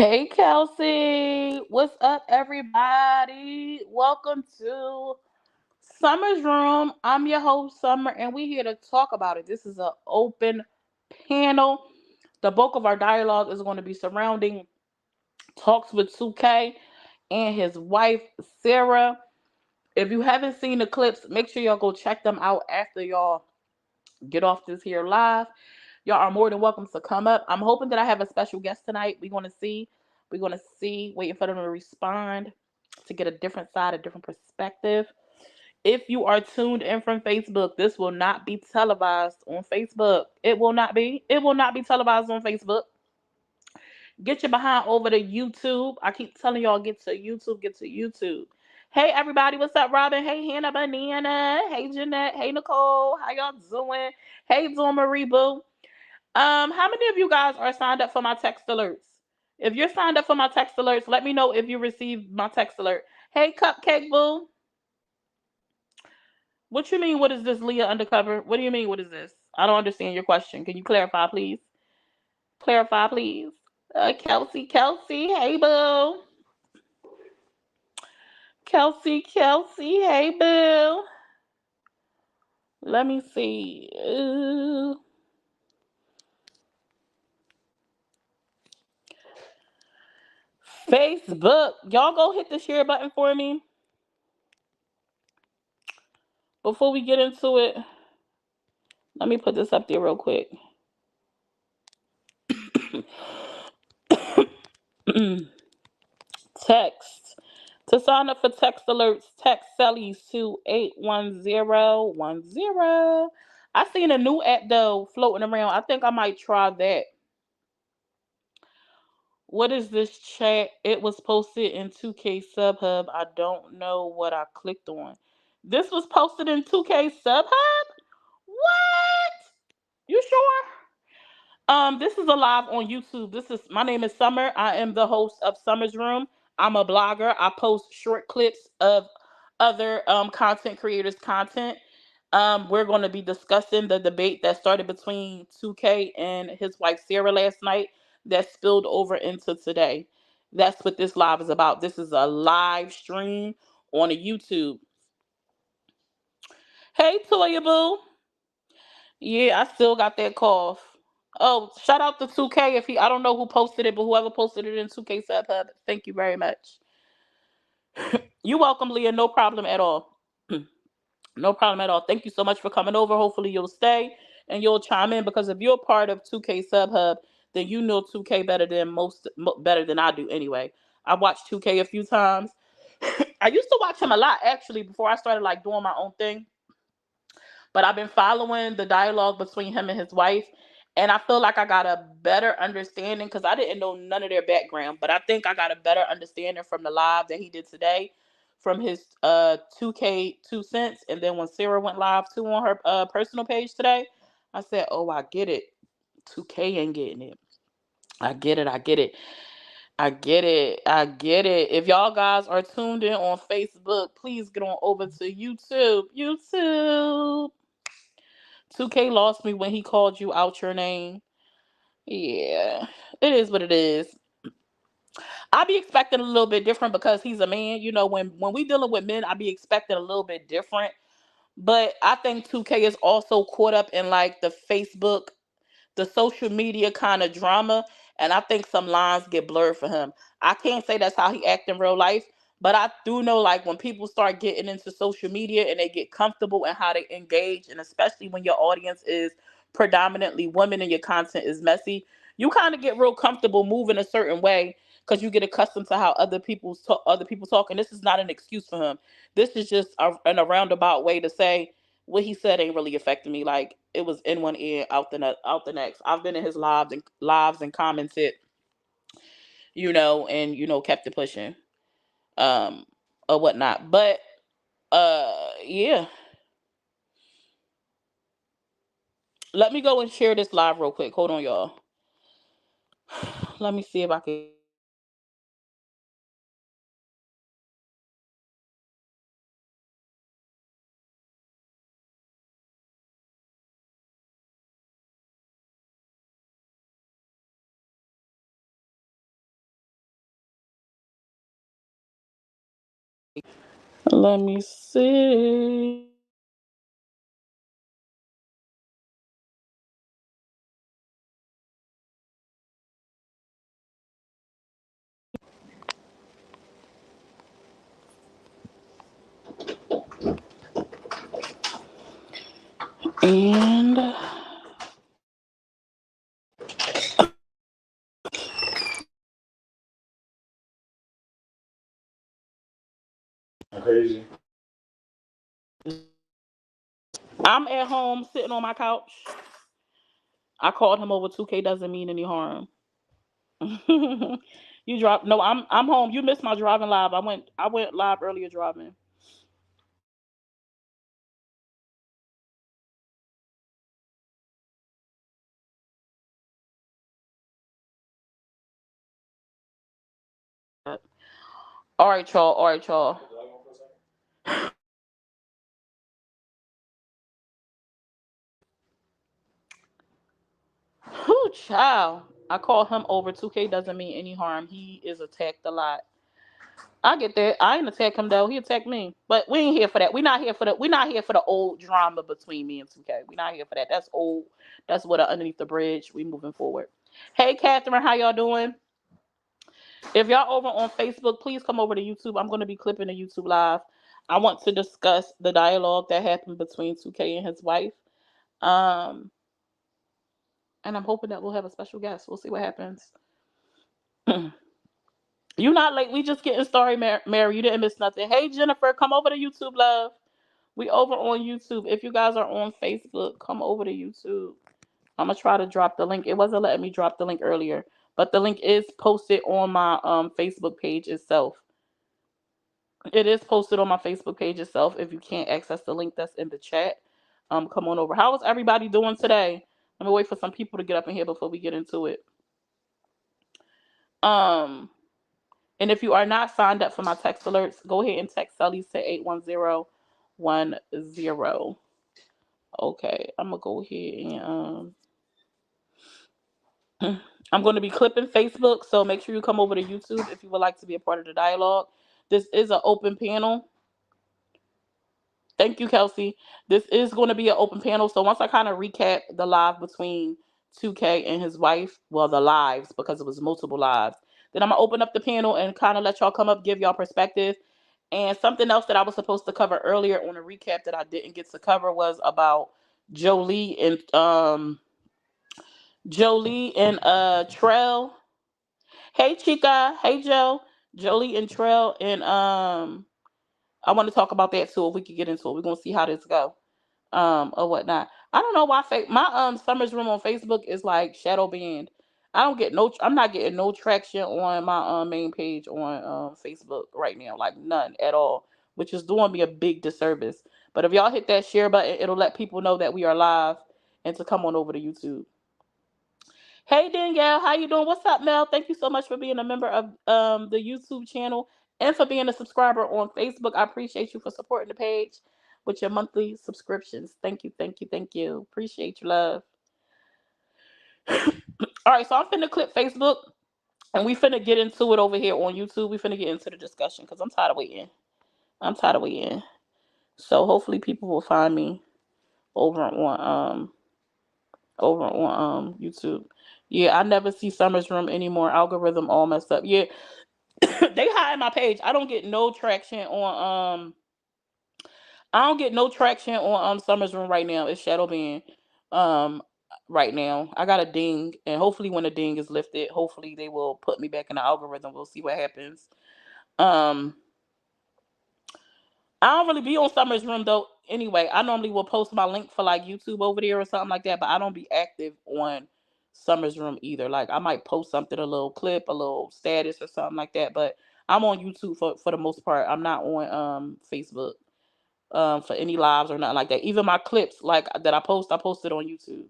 Hey Kelsey, what's up, everybody? Welcome to Summer's Room. I'm your host, Summer, and we're here to talk about it. This is an open panel. The bulk of our dialogue is going to be surrounding talks with Tukay and his wife, Sarah. If you haven't seen the clips, make sure y'all go check them out after y'all get off this here live. Y'all are more than welcome to come up. I'm hoping that I have a special guest tonight. We're going to see. We're going to see. Waiting for them to respond to get a different side, a different perspective. If you are tuned in from Facebook, this will not be televised on Facebook. It will not be. It will not be televised on Facebook. Get your behind over to YouTube. I keep telling y'all, get to YouTube, get to YouTube. Hey everybody, what's up, Robin? Hey Hannah Banana. Hey Jeanette. Hey Nicole. How y'all doing? Hey Dawn Marie Boo. How many of you guys are signed up for my text alerts? If you're signed up for my text alerts, let me know if you received my text alert. Hey, Cupcake Boo. What you mean? What is this, Leah Undercover? What do you mean? What is this? I don't understand your question. Can you clarify, please? Clarify, please. Kelsey. Hey, Boo. Kelsey. Hey, Boo. Let me see. Facebook. Y'all go hit the share button for me before we get into it. Let me put this up there real quick. Text. To sign up for text alerts, text Sally's to 81010. I seen a new app though floating around. I think I might try that. What is this chat? It was posted in 2K Subhub. I don't know what I clicked on. This was posted in 2K Subhub? What? You sure? This is a live on YouTube. This is my name is Summer. I am the host of Summer's Room. I'm a blogger. I post short clips of other content creators' content. We're going to be discussing the debate that started between 2K and his wife Sarah last night that spilled over into today. That's what this live is about. This is a live stream on a YouTube. Hey, Toya Boo. Yeah, I still got that cough. Oh, shout out to 2K if he I don't know who posted it, but whoever posted it in 2K Subhub, thank you very much. You welcome, Leah. No problem at all. No problem at all. Thank you so much for coming over. Hopefully you'll stay and you'll chime in because if you're part of 2K Subhub, then you know 2K better than better than I do anyway. I watched 2K a few times. I used to watch him a lot actually before I started like doing my own thing. But I've been following the dialogue between him and his wife, and I feel like I got a better understanding because I didn't know none of their background, but I think I got a better understanding from the live that he did today, from his 2K 2 cents, and then when Sarah went live too on her personal page today, I said, "Oh, I get it. 2K ain't getting it. I get it. I get it. I get it. I get it. If y'all guys are tuned in on Facebook, please get on over to YouTube. YouTube. 2K lost me when he called you out your name. Yeah, it is what it is. I be expecting a little bit different because he's a man. You know, when we dealing with men, I be expecting a little bit different. But I think 2K is also caught up in like the Facebook, the social media kind of drama, and I think some lines get blurred for him. I can't say that's how he act in real life, but I do know like when people start getting into social media and they get comfortable in how they engage, and especially when your audience is predominantly women and your content is messy, you kind of get real comfortable moving a certain way because you get accustomed to how other people talk, and this is not an excuse for him. This is just in a roundabout way to say what he said ain't really affecting me. Like it was in one ear, out the next. I've been in his lives and commented, and kept it pushing, um, or whatnot. But yeah. Let me go and share this live real quick. Hold on, y'all. Let me see if I can Let me see. And crazy. I'm at home sitting on my couch. I called him over. 2K doesn't mean any harm. You drop no, I'm home. You missed my driving live. I went live earlier driving. All right, y'all. All right, y'all. Whoo, child. I called him over. 2K doesn't mean any harm. He is attacked a lot. I get that. I ain't attack him though. He attacked me. But we ain't here for that. We're not here for the old drama between me and 2K. We're not here for that. That's old. That's what underneath the bridge. We moving forward. Hey Catherine, how y'all doing? If y'all over on Facebook, please come over to YouTube. I'm gonna be clipping the YouTube live. I want to discuss the dialogue that happened between 2K and his wife. Um, and I'm hoping that we'll have a special guest. We'll see what happens. You not late. We just getting started, Mary. You didn't miss nothing. Hey, Jennifer, come over to YouTube, love. We over on YouTube. If you guys are on Facebook, come over to YouTube. I'm gonna try to drop the link. It wasn't letting me drop the link earlier, but the link is posted on my Facebook page itself. It is posted on my Facebook page itself. If you can't access the link that's in the chat, come on over. How is everybody doing today? Let me wait for some people to get up in here before we get into it. Um, And if you are not signed up for my text alerts, go ahead and text Sully to 81010. Okay, I'm gonna go ahead and I'm going to be clipping Facebook, so make sure you come over to YouTube if you would like to be a part of the dialogue. This is an open panel. Thank you, Kelsey. This is going to be an open panel. So once I kind of recap the live between 2K and his wife, well, the lives because it was multiple lives, then I'm gonna open up the panel and kind of let y'all come up, give y'all perspective. And something else that I was supposed to cover earlier on a recap that I didn't get to cover was about Jolie and Trell. Hey Chica, hey Joe, Jolie and Trell, and I want to talk about that too. If we could get into it, we're gonna see how this go, or whatnot. I don't know why my Summers room on Facebook is like shadow banned. I don't get no. I'm not getting no traction on my main page on Facebook right now, like none at all, which is doing me a big disservice. But if y'all hit that share button, it'll let people know that we are live and to come on over to YouTube. Hey Danielle, how you doing? What's up, Mel? Thank you so much for being a member of the YouTube channel and for being a subscriber on Facebook. I appreciate you for supporting the page with your monthly subscriptions. Thank you, thank you, thank you. Appreciate your love. All right, so I'm finna clip Facebook and we finna get into it over here on YouTube. We finna get into the discussion because I'm tired of waiting. I'm tired of waiting. So hopefully people will find me over on YouTube. Yeah, I never see Summer's room anymore. Algorithm all messed up. Yeah, they hide my page. I don't get no traction on Summer's room right now. It's shadow banned. Um right now. I got a ding and hopefully when the ding is lifted, hopefully they will put me back in the algorithm. We'll see what happens. Um I don't really be on Summer's room though. Anyway, I normally will post my link for like YouTube over there or something like that, but I don't be active on Summer's room either. Like I might post something, a little clip, a little status or something like that, but I'm on YouTube for the most part. I'm not on Facebook for any lives or nothing like that. Even my clips like that I posted on YouTube.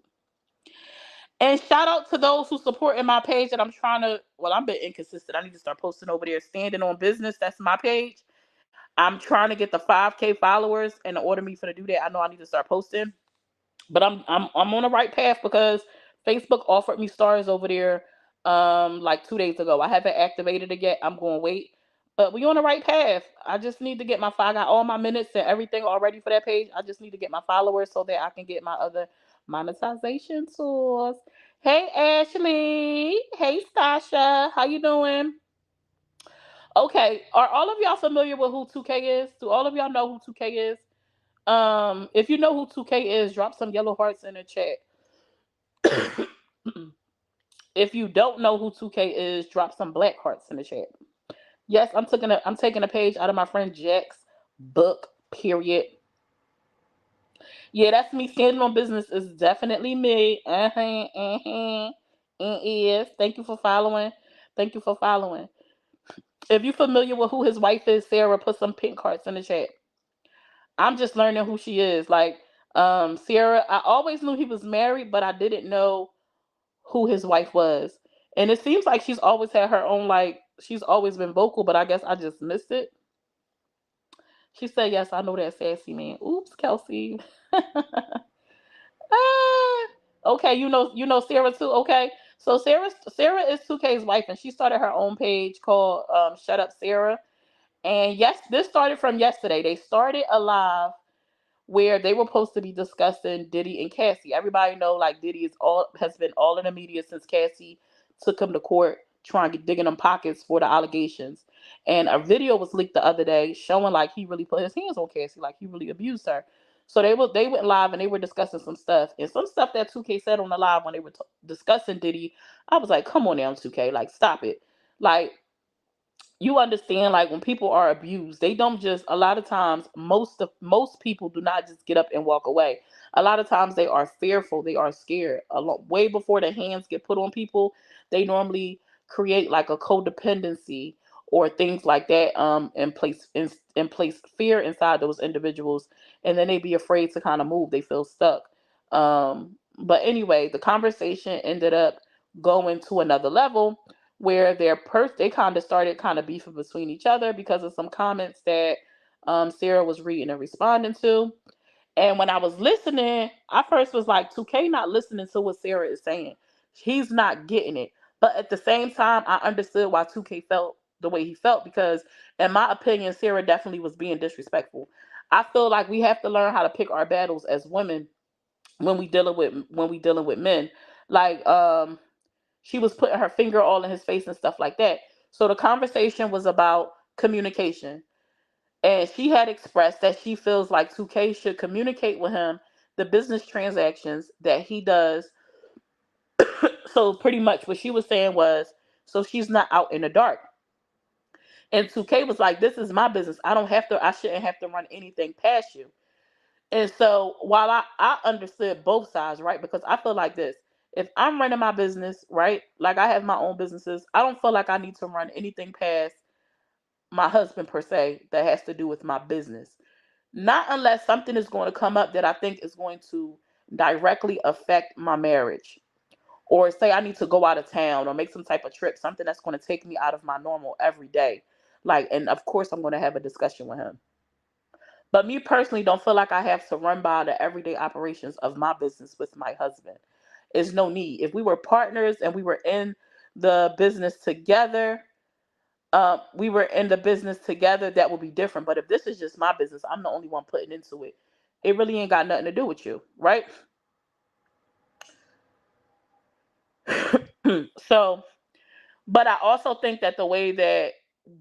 And shout out to those who support in my page that I'm trying to. Well, I'm a bit inconsistent. I need to start posting over there. Standing on business. That's my page. I'm trying to get the 5K followers, and in order me for to do that, I know I need to start posting. But I'm on the right path because Facebook offered me stars over there like 2 days ago. I haven't activated it yet. I'm going to wait. But we on the right path. I just need to get my I got all my minutes and everything already for that page. I just need to get my followers so that I can get my other monetization tools. Hey Ashley. Hey Stasha. How you doing? Okay. Are all of y'all familiar with who 2K is? Do all of y'all know who 2K is? If you know who 2K is, drop some yellow hearts in the chat. If you don't know who 2K is, drop some black hearts in the chat. Yes, I'm taking a page out of my friend Jack's book. Period. Yeah, that's me. Standing on business is definitely me. It is. Thank you for following. Thank you for following. If you're familiar with who his wife is, Sarah, put some pink hearts in the chat. I'm just learning who she is. Like, Sarah, I always knew he was married, but I didn't know who his wife was. And it seems like she's always had her own, like, she's always been vocal, but I guess I just missed it. She said, "Yes, I know that sassy man." Oops, Kelsey. Ah, okay, you know Sarah too. Okay, so Sarah is 2K's wife, and she started her own page called "Shut Up Sarah." And yes, this started from yesterday. They started a live where they were supposed to be discussing Diddy and Cassie. Everybody know like Diddy is all has been all in the media since Cassie took him to court trying to dig in them pockets for the allegations. And a video was leaked the other day showing like he really put his hands on Cassie, like he really abused her. So they went live and they were discussing some stuff and some stuff that 2K said on the live when they were discussing Diddy. I was like, come on now, 2K, like stop it, like you understand like when people are abused they don't just a lot of times most people do not just get up and walk away. A lot of times they are fearful, they are scared way before the hands get put on people. They normally create like a codependency or things like that in place fear inside those individuals, and then they be afraid to kind of move, they feel stuck. But anyway, the conversation ended up going to another level where they kind of started kind of beefing between each other because of some comments that Sarah was reading and responding to. And when I was listening, I first was like, 2K not listening to what Sarah is saying. He's not getting it. But at the same time, I understood why 2K felt the way he felt because, in my opinion, Sarah definitely was being disrespectful. I feel like we have to learn how to pick our battles as women when we dealing with men. Like she was putting her finger all in his face and stuff like that. So the conversation was about communication. And she had expressed that she feels like 2K should communicate with him the business transactions that he does. So pretty much what she was saying was, so she's not out in the dark. And 2K was like, this is my business. I shouldn't have to run anything past you. And so while I understood both sides, right? Because I feel like this. If I'm running my business, right? Like I have my own businesses, I don't feel like I need to run anything past my husband per se that has to do with my business. Not unless something is going to come up that I think is going to directly affect my marriage. Or say I need to go out of town or make some type of trip, something that's going to take me out of my normal everyday. Like, and of course I'm going to have a discussion with him. But me personally don't feel like I have to run by the everyday operations of my business with my husband. It's no need. If we were partners and we were in the business together, that would be different. But if this is just my business, I'm the only one putting into it. It really ain't got nothing to do with you, right? So, but I also think that the way that,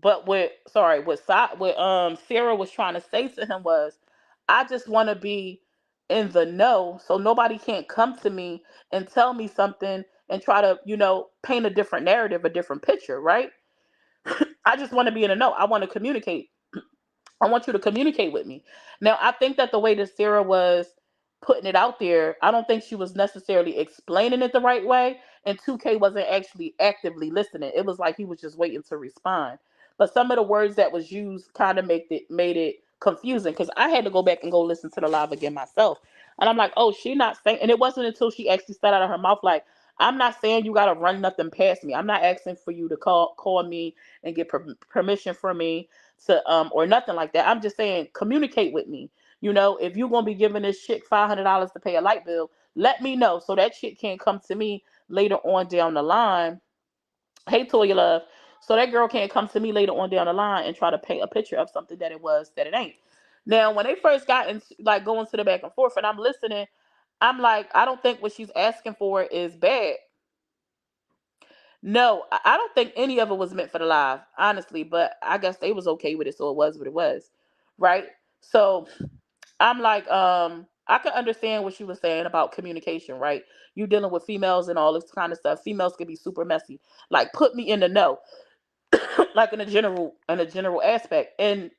but what, sorry, what Sarah was trying to say to him was, I just want to be in the know, so nobody can't come to me and tell me something and try to, paint a different narrative, a different picture, right? I just want to be in the know. I want to communicate. I want you to communicate with me. Now, I think that the way that Sarah was putting it out there, I don't think she was necessarily explaining it the right way. And 2K wasn't actually actively listening. It was like he was just waiting to respond. But some of the words that was used kind of made it confusing because I had to go back and go listen to the live again myself. And I'm like, oh, she not saying, and it wasn't until she actually said out of her mouth, like, I'm not saying you gotta run nothing past me. I'm not asking for you to call me and get permission from me to or nothing like that. I'm just saying communicate with me. If you're gonna be giving this chick $500 to pay a light bill, let me know so that chick can't come to me later on down the line. Hey Toya Love. So that girl can't come to me later on down the line and try to paint a picture of something that it was that it ain't. Now, when they first got into like going to the back and forth, and I'm listening, I'm like, I don't think what she's asking for is bad. No, I don't think any of it was meant for the live, honestly. But I guess they was okay with it, so it was what it was, right? So I'm like, I can understand what she was saying about communication, right? You dealing with females and all this kind of stuff. Females can be super messy. Like, put me in the know, like in a general aspect. And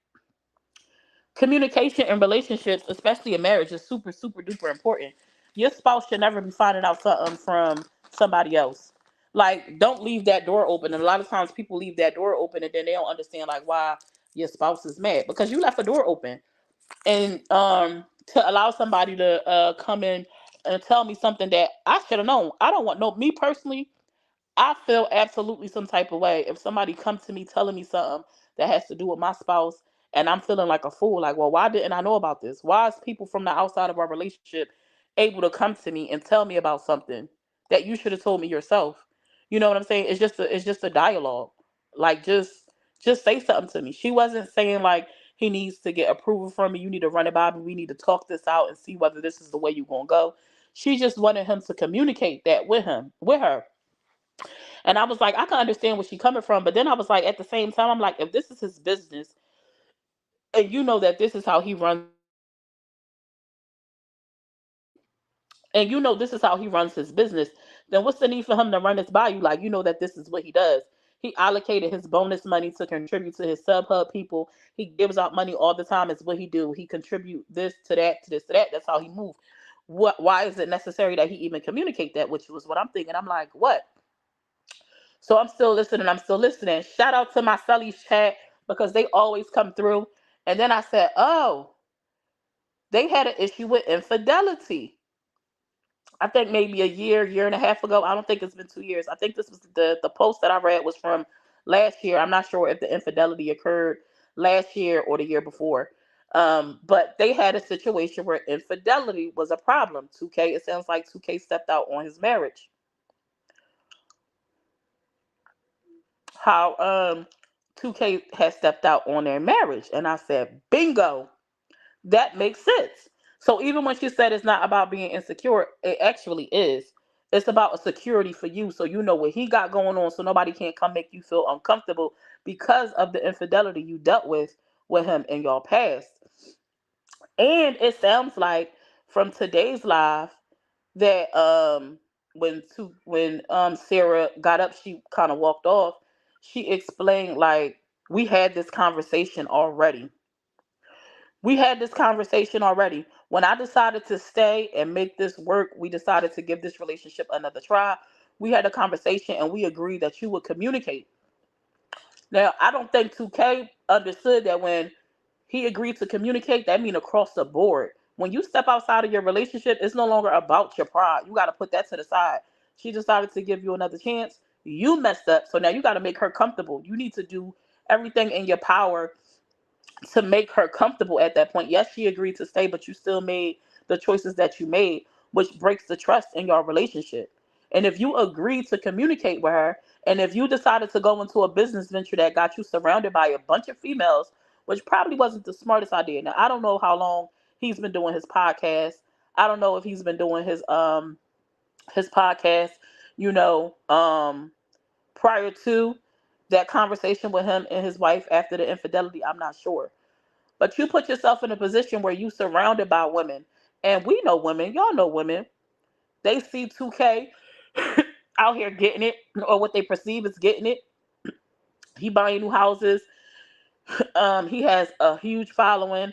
communication in relationships, especially in marriage, is super, super duper important. Your spouse should never be finding out something from somebody else. Like, don't leave that door open. And a lot of times people leave that door open and then they don't understand like why your spouse is mad because you left a door open. And to allow somebody to come in and tell me something that I should have known. I don't want no me personally. I feel absolutely some type of way if somebody comes to me telling me something that has to do with my spouse and I'm feeling like a fool. Like, well, why didn't I know about this? Why is people from the outside of our relationship able to come to me and tell me about something that you should have told me yourself? You know what I'm saying? It's just a dialogue. Like, just say something to me. She wasn't saying like he needs to get approval from me. You need to run it by me. We need to talk this out and see whether this is the way you're gonna go. She just wanted him to communicate that with her. And I was like, I can understand where she's coming from. But then I was like, at the same time, I'm like, if this is his business and you know that this is how he runs and you know this is how he runs his business, then what's the need for him to run this by you? Like, you know that this is what he does. He allocated his bonus money to contribute to his sub hub people. He gives out money all the time. It's what he do. He contribute this to that, to this to that. That's how he move. Why is it necessary that he even communicate that? Which was what I'm thinking. I'm like, what? So I'm still listening. I'm still listening. Shout out to my Sully's chat because they always come through. And then I said, oh, they had an issue with infidelity. I think maybe a year and a half ago. I don't think it's been 2 years. I think this was the post that I read was from last year. I'm not sure if the infidelity occurred last year or the year before. But they had a situation where infidelity was a problem. 2K, it sounds like 2K stepped out on his marriage. How 2K has stepped out on their marriage. And I said, bingo, that makes sense. So even when she said it's not about being insecure, it actually is. It's about a security for you so you know what he got going on so nobody can't come make you feel uncomfortable because of the infidelity you dealt with him in your past. And it sounds like from today's live that when Sarah got up, she kind of walked off. She explained like we had this conversation already. We had this conversation already. When I decided to stay and make this work, we decided to give this relationship another try. We had a conversation and we agreed that you would communicate. Now, I don't think 2K understood that when he agreed to communicate, that mean across the board. When you step outside of your relationship, it's no longer about your pride. You got to put that to the side. She decided to give you another chance. You messed up. So now you got to make her comfortable. You need to do everything in your power to make her comfortable at that point. Yes, she agreed to stay, but you still made the choices that you made, which breaks the trust in your relationship. And if you agreed to communicate with her, and if you decided to go into a business venture that got you surrounded by a bunch of females, which probably wasn't the smartest idea. Now, I don't know how long he's been doing his podcast. I don't know if he's been doing his podcast, you know, prior to that conversation with him and his wife after the infidelity. I'm not sure. But you put yourself in a position where you surrounded by women. And we know women, y'all know women. They see 2K out here getting it, or what they perceive as getting it. He buying new houses. He has a huge following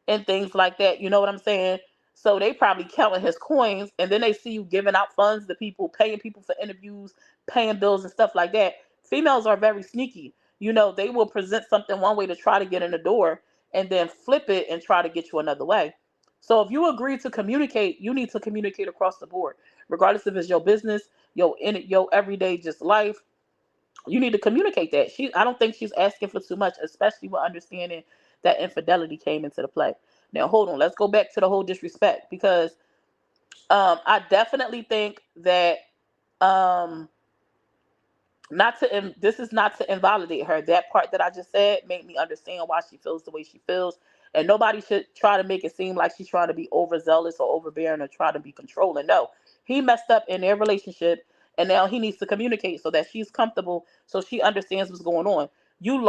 and things like that. You know what I'm saying? So they probably counting his coins, and then they see you giving out funds to people, paying people for interviews, paying bills and stuff like that. Females are very sneaky. You know, they will present something one way to try to get in the door, and then flip it and try to get you another way. So if you agree to communicate, you need to communicate across the board, regardless if it's your business, your everyday just life. You need to communicate that. I don't think she's asking for too much, especially with understanding that infidelity came into the play. Now, hold on. Let's go back to the whole disrespect because I definitely think that um, Not to this is not to invalidate her. That part that I just said made me understand why she feels the way she feels, and nobody should try to make it seem like she's trying to be overzealous or overbearing or try to be controlling. No, he messed up in their relationship, and now he needs to communicate so that she's comfortable, so she understands what's going on. You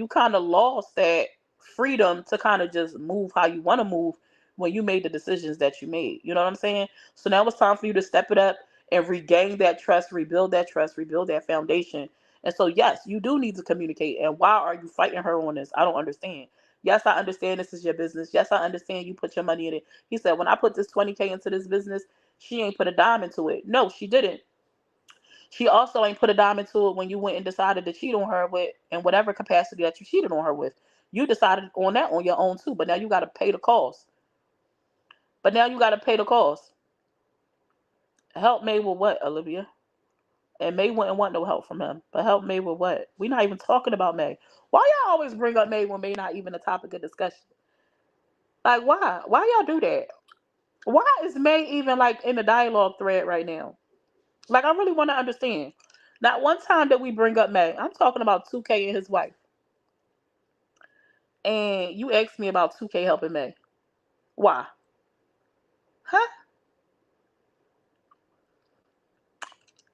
kind of lost that freedom to kind of just move how you want to move when you made the decisions that you made. You know what I'm saying? So now it's time for you to step it up and regain that trust, rebuild that foundation. And so, yes, you do need to communicate. And why are you fighting her on this? I don't understand. Yes, I understand this is your business. Yes, I understand you put your money in it. He said, when I put this 20K into this business, she ain't put a dime into it. No, she didn't. She also ain't put a dime into it when you went and decided to cheat on her with, in whatever capacity that you cheated on her with. You decided on that on your own too. But now you got to pay the cost. Help May with what, Olivia? And May wouldn't want no help from him. But help May with what? We're not even talking about May. Why y'all always bring up May when May not even a topic of discussion? Like, why? Why y'all do that? Why is May even like in the dialogue thread right now? Like, I really want to understand. Not one time that we bring up May. I'm talking about 2K and his wife. And you asked me about 2K helping May. Why? Huh?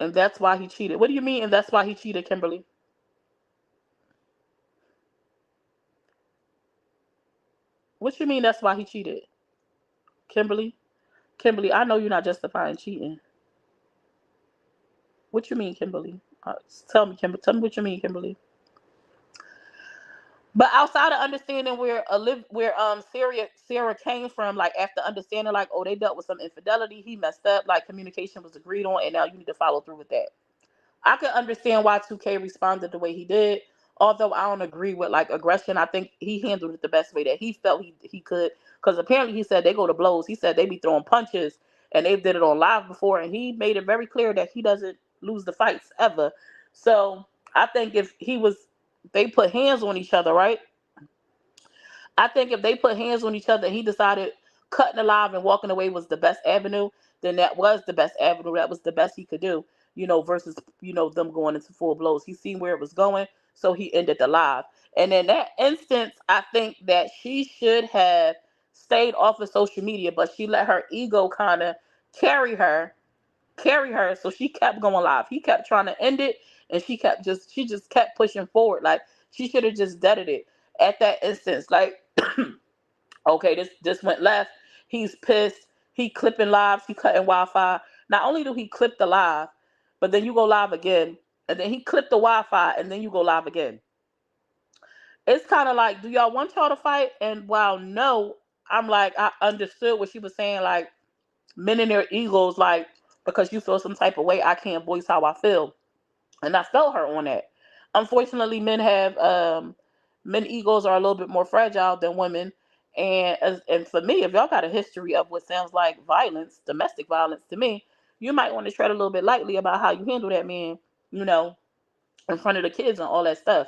And that's why he cheated. What do you mean? And that's why he cheated, Kimberly? What you mean that's why he cheated? Kimberly? Kimberly, I know you're not justifying cheating. What you mean, Kimberly? Tell me, Kimberly. Tell me what you mean, Kimberly. But outside of understanding where Sarah came from, like after understanding, like, oh, they dealt with some infidelity, he messed up, like communication was agreed on, and now you need to follow through with that. I can understand why 2K responded the way he did. Although I don't agree with like aggression, I think he handled it the best way that he felt he could. Because apparently he said they go to blows. He said they be throwing punches, and they did it on live before, and he made it very clear that he doesn't lose the fights ever. So I think if they put hands on each other, right? I think if they put hands on each other and he decided cutting alive and walking away was the best avenue, then that was the best avenue. That was the best he could do, versus, them going into full blows. He seen where it was going, so he ended the live. And in that instance, I think that she should have stayed off of social media, but she let her ego kind of carry her, so she kept going live. He kept trying to end it, and she just kept pushing forward. Like, she should have just deaded it at that instance. Like, okay, this went left. He's pissed. He clipping lives. He cutting Wi-Fi. Not only do he clip the live, but then you go live again, and then he clipped the Wi-Fi, and then you go live again. It's kind of like, do y'all want y'all to fight? And while no, I'm like, I understood what she was saying. Like, men in their egos, like, because you feel some type of way, I can't voice how I feel. And I felt her on that. Unfortunately, men egos are a little bit more fragile than women. And for me, if y'all got a history of what sounds like violence, domestic violence to me, you might want to tread a little bit lightly about how you handle that man, you know, in front of the kids and all that stuff.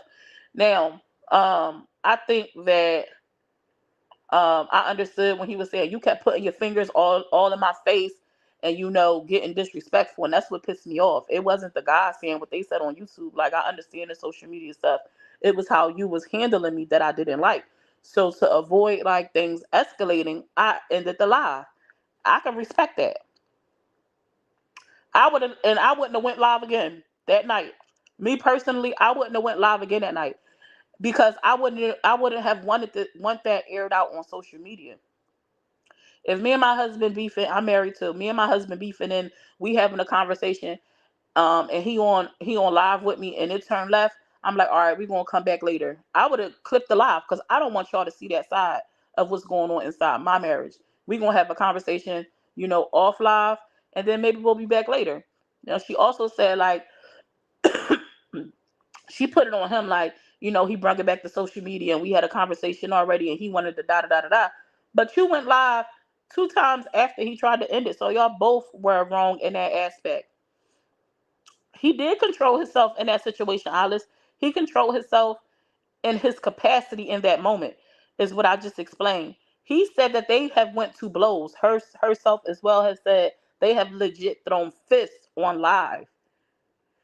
Now, I think that I understood when he was saying you kept putting your fingers all in my face and getting disrespectful, and that's what pissed me off. It wasn't the guy saying what they said on YouTube. Like, I understand the social media stuff. It was how you was handling me that I didn't like. So to avoid like things escalating, I ended the live. I can respect that. I wouldn't have went live again that night. Me personally, I wouldn't have went live again that night because I wouldn't have want that aired out on social media. If me and my husband beefing, I'm married to me and my husband beefing, and we having a conversation, and he on live with me, and it turned left. I'm like, all right, we're gonna come back later. I would have clipped the live because I don't want y'all to see that side of what's going on inside my marriage. We're gonna have a conversation, off live, and then maybe we'll be back later. Now, she also said, like, she put it on him, like, he brought it back to social media, and we had a conversation already, and he wanted to da da da da da. But you went live 2 times after he tried to end it, so y'all both were wrong in that aspect. He did control himself in that situation, Alice. He controlled himself in his capacity in that moment, is what I just explained. He said that they have went to blows. Herself as well has said they have legit thrown fists on live.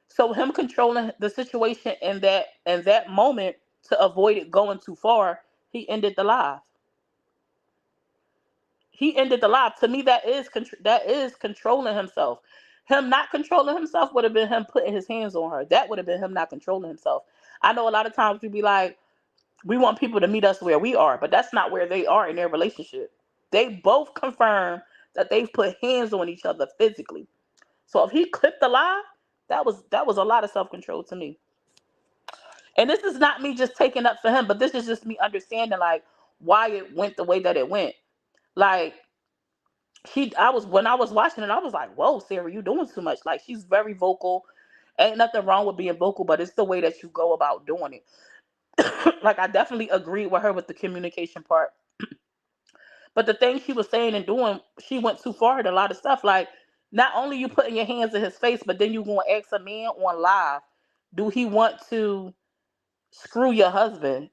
So him controlling the situation in that moment to avoid it going too far, he ended the live. He ended the live. To me, that is controlling himself. Him not controlling himself would have been him putting his hands on her. That would have been him not controlling himself. I know a lot of times we be like, we want people to meet us where we are, but that's not where they are in their relationship. They both confirm that they've put hands on each other physically. So if he clipped the lie, that was a lot of self control to me. And this is not me just taking up for him, but this is just me understanding like why it went the way that it went. Like I was when I was watching it, I was like, "Whoa, Sarah, you doing too much." Like she's very vocal. Ain't nothing wrong with being vocal, but it's the way that you go about doing it. Like I definitely agree with her with the communication part. But the things she was saying and doing, she went too far in a lot of stuff. Like, not only you putting your hands in his face, but then you going to ask a man on live, do he want to screw your husband?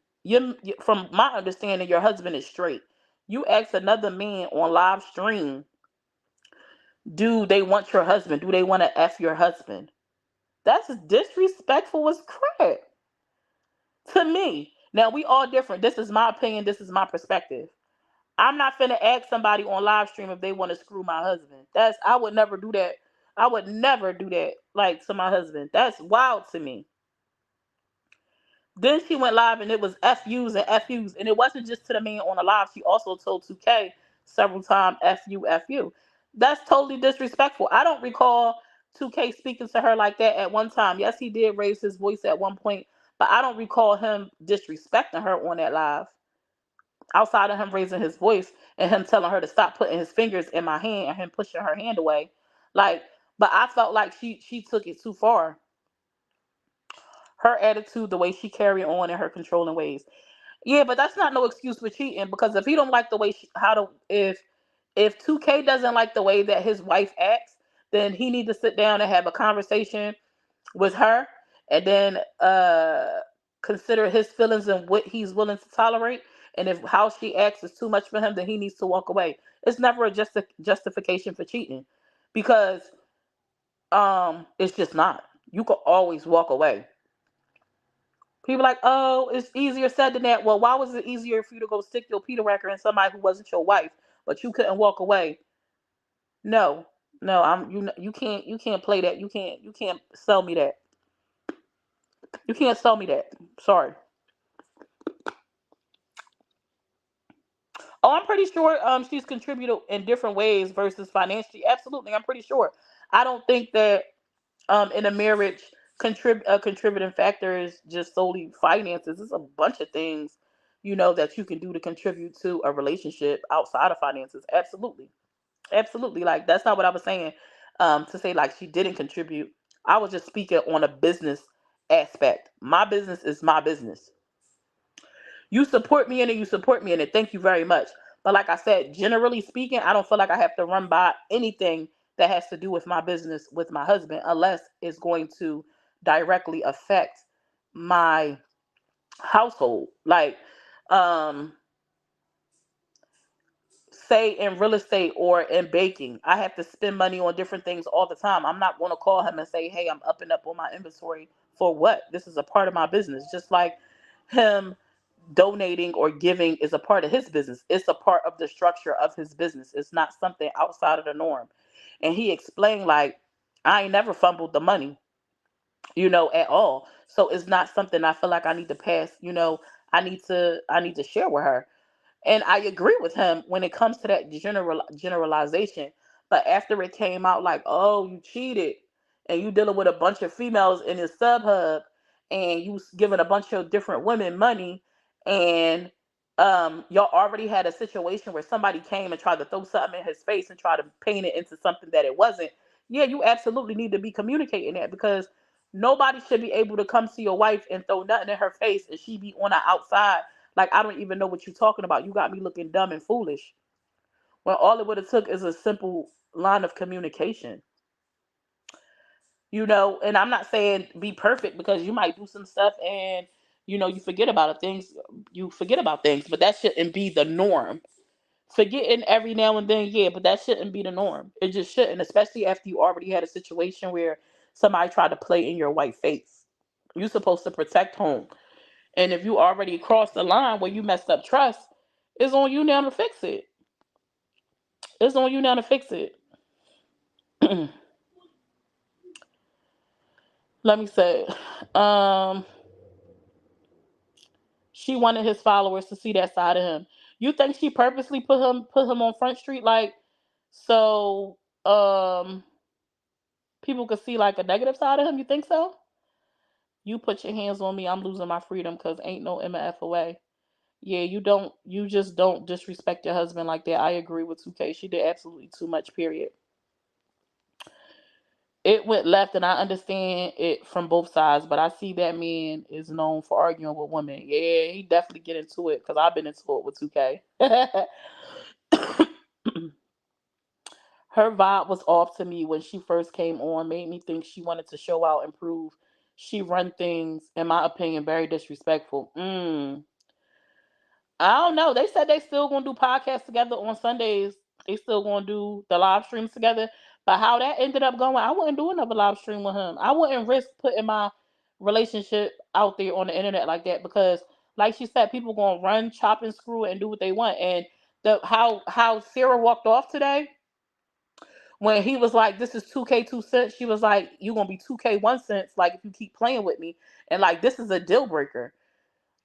From my understanding, your husband is straight. You ask another man on live stream, do they want your husband? Do they want to F your husband? That's disrespectful as crap to me. Now, we all different. This is my opinion. This is my perspective. I'm not finna ask somebody on live stream if they want to screw my husband. I would never do that. I would never do that like to my husband. That's wild to me. Then she went live and it was FUs and FUs. And it wasn't just to the man on the live. She also told Tukay several times FU, FU. That's totally disrespectful. I don't recall Tukay speaking to her like that at one time. Yes, he did raise his voice at one point, but I don't recall him disrespecting her on that live outside of him raising his voice and him telling her to stop putting his fingers in my hand and him pushing her hand away. Like, but I felt like she took it too far. Her attitude, the way she carried on in her controlling ways. Yeah, but that's not no excuse for cheating because if he don't like the way if 2K doesn't like the way that his wife acts, then he need to sit down and have a conversation with her and then consider his feelings and what he's willing to tolerate. And if how she acts is too much for him, then he needs to walk away. It's never a justification for cheating because it's just not. You can always walk away. People like, oh, it's easier said than that. Well, why was it easier for you to go stick your Peter Racker in somebody who wasn't your wife, but you couldn't walk away? No, no, you can't play that. You can't sell me that. You can't sell me that. Sorry. Oh, I'm pretty sure she's contributed in different ways versus financially. Absolutely, I'm pretty sure. I don't think that in a marriage a contributing factor is just solely finances. There's a bunch of things, that you can do to contribute to a relationship outside of finances. Absolutely. Absolutely. Like that's not what I was saying. To say like she didn't contribute. I was just speaking on a business aspect. My business is my business. You support me in it, you support me in it. Thank you very much. But like I said, generally speaking, I don't feel like I have to run by anything that has to do with my business with my husband unless it's going to directly affect my household. Like, um, say in real estate or in baking, I have to spend money on different things all the time. I'm not going to call him and say, hey, I'm up and up on my inventory for what? This is a part of my business. Just like him donating or giving is a part of his business. It's a part of the structure of his business. It's not something outside of the norm. And he explained like I ain't never fumbled the money, at all. So it's not something I feel like I need to pass, I need to share with her. And I agree with him when it comes to that generalization. But after it came out like, oh, you cheated and you dealing with a bunch of females in his sub hub and you giving a bunch of different women money and y'all already had a situation where somebody came and tried to throw something in his face and try to paint it into something that it wasn't. Yeah, you absolutely need to be communicating that because nobody should be able to come to your wife and throw nothing in her face and she be on the outside like, I don't even know what you're talking about. You got me looking dumb and foolish. When all it would have took is a simple line of communication. And I'm not saying be perfect because you might do some stuff and you forget about it. You forget about things, but that shouldn't be the norm. Forgetting every now and then, yeah, but that shouldn't be the norm. It just shouldn't, especially after you already had a situation where somebody tried to play in your white face. You're supposed to protect home. And if you already crossed the line where you messed up trust, it's on you now to fix it. It's on you now to fix it. Let me say. Um, she wanted his followers to see that side of him. You think she purposely put him on Front Street like so people could see like a negative side of him? You think so? You put your hands on me, I'm losing my freedom because ain't no MF away. Yeah, you just don't disrespect your husband like that. I agree with 2K. She did absolutely too much, period. It went left, and I understand it from both sides, but I see that man is known for arguing with women. Yeah, he definitely get into it because I've been into it with 2K. Her vibe was off to me when she first came on, made me think she wanted to show out and prove she run things, in my opinion, very disrespectful. I don't know. They said they still gonna do podcasts together on Sundays. They still gonna do the live streams together. But how that ended up going, I wouldn't do another live stream with him. I wouldn't risk putting my relationship out there on the internet like that because, like she said, people gonna run, chop, and screw and do what they want. And the how Sarah walked off today when he was like, "This is 2K 2 cents." She was like, "You gonna be 2K 1 cents? Like if you keep playing with me." And like this is a deal breaker.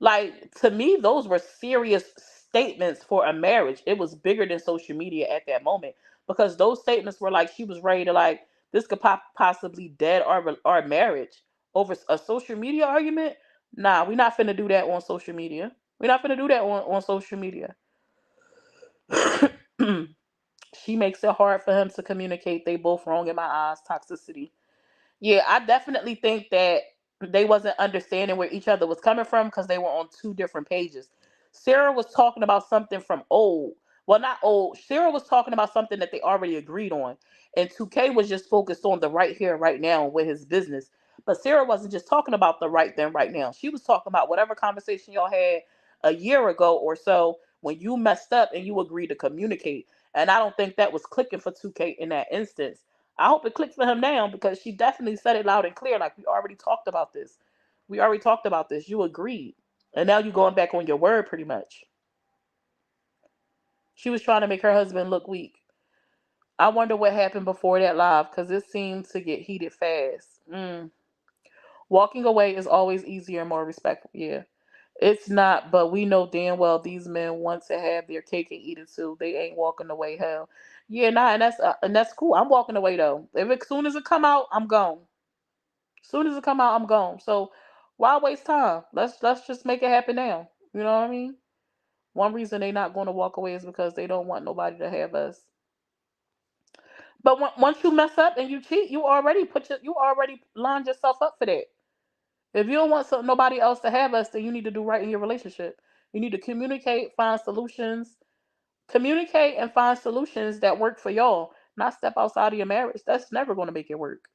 Like to me, those were serious statements for a marriage. It was bigger than social media at that moment because those statements were like she was ready to like this could possibly dead our marriage over a social media argument. Nah, we're not finna do that on social media. We're not finna do that on social media. She makes it hard for him to communicate. They both wrong in my eyes. Toxicity. Yeah, I definitely think that they wasn't understanding where each other was coming from because they were on two different pages. Sarah was talking about something from old. Well, not old. Sarah was talking about something that they already agreed on. And 2K was just focused on the right here, right now with his business. But Sarah wasn't just talking about the right then, right now. She was talking about whatever conversation y'all had a year ago or so when you messed up and you agreed to communicate. And I don't think that was clicking for 2K in that instance. I hope it clicks for him now because she definitely said it loud and clear. Like we already talked about this. We already talked about this. You agreed. And now you're going back on your word pretty much. She was trying to make her husband look weak. I wonder what happened before that live because it seemed to get heated fast. Walking away is always easier and more respectful. Yeah. It's not, but we know damn well these men want to have their cake and eat it too. They ain't walking away. Hell, yeah, nah, and that's cool. I'm walking away though. If it soon as it come out, I'm gone. Soon as it come out, I'm gone. So why waste time? Let's just make it happen now. You know what I mean? One reason they not going to walk away is because they don't want nobody to have us. But once you mess up and you cheat, you already lined yourself up for that. If you don't want nobody else to have us, then you need to do right in your relationship. You need to communicate and find solutions that work for y'all. Not step outside of your marriage. That's never going to make it work.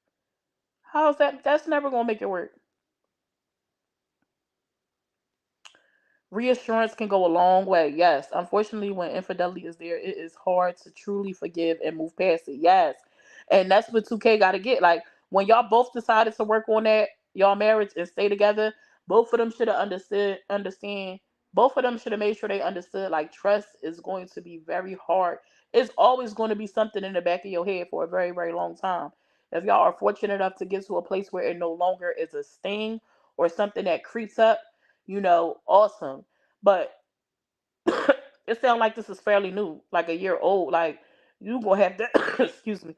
How's that? That's never going to make it work. Reassurance can go a long way. Yes. Unfortunately, when infidelity is there, it is hard to truly forgive and move past it. Yes. And that's what 2K got to get. Like, when y'all both decided to work on that, y'all marriage and stay together, both of them should have understand. Both of them should have made sure they understood, like, trust is going to be very hard. It's always going to be something in the back of your head for a very, very long time. If y'all are fortunate enough to get to a place where it no longer is a sting or something that creeps up, awesome. But it sounds like this is fairly new, like a year old. Like you gonna have to, excuse me,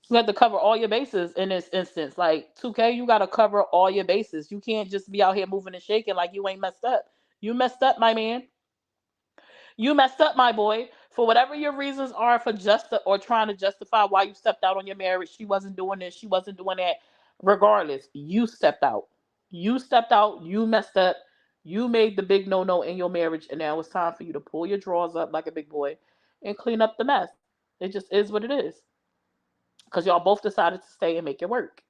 you have to cover all your bases in this instance. Like 2K, you gotta cover all your bases. You can't just be out here moving and shaking like you ain't messed up. You messed up, my man. You messed up, my boy. For whatever your reasons are for or trying to justify why you stepped out on your marriage, she wasn't doing this, she wasn't doing that. Regardless, you stepped out. You stepped out, you messed up, you made the big no no in your marriage, and now it's time for you to pull your drawers up like a big boy and clean up the mess. It just is what it is. Because y'all both decided to stay and make it work.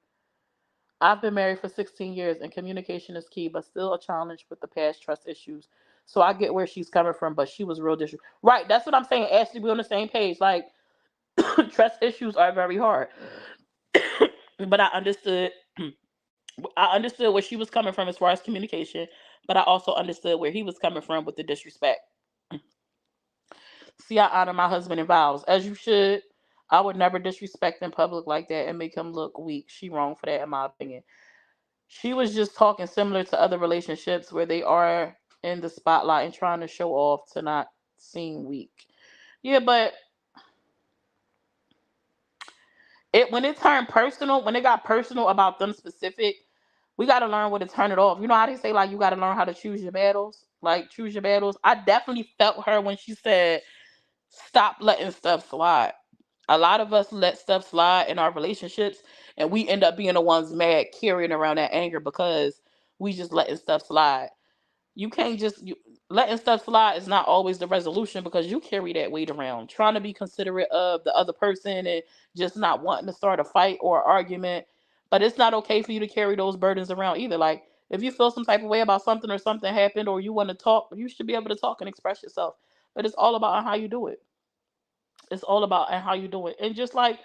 I've been married for 16 years and communication is key, but still a challenge with the past trust issues. So I get where she's coming from, but she was real disrespectful. Right, that's what I'm saying. Ashley, we on the same page. Like, Trust issues are very hard. But I understood where she was coming from as far as communication, but I also understood where he was coming from with the disrespect. See, I honor my husband in vows, as you should. I would never disrespect in public like that and make him look weak. She wrong for that, in my opinion. She was just talking similar to other relationships where they are in the spotlight and trying to show off to not seem weak. Yeah, but it when it turned personal, when it got personal about them specific, we got to learn when to turn it off. You know how they say like you got to learn how to choose your battles, like choose your battles. I definitely felt her when she said stop letting stuff slide. A lot of us let stuff slide in our relationships, and we end up being the ones mad carrying around that anger because we just letting stuff slide. You can't just letting stuff slide is not always the resolution because you carry that weight around trying to be considerate of the other person and just not wanting to start a fight or an argument. But it's not okay for you to carry those burdens around either. Like if you feel some type of way about something or something happened or you want to talk, you should be able to talk and express yourself. But it's all about how you do it. It's all about how you do it. And just like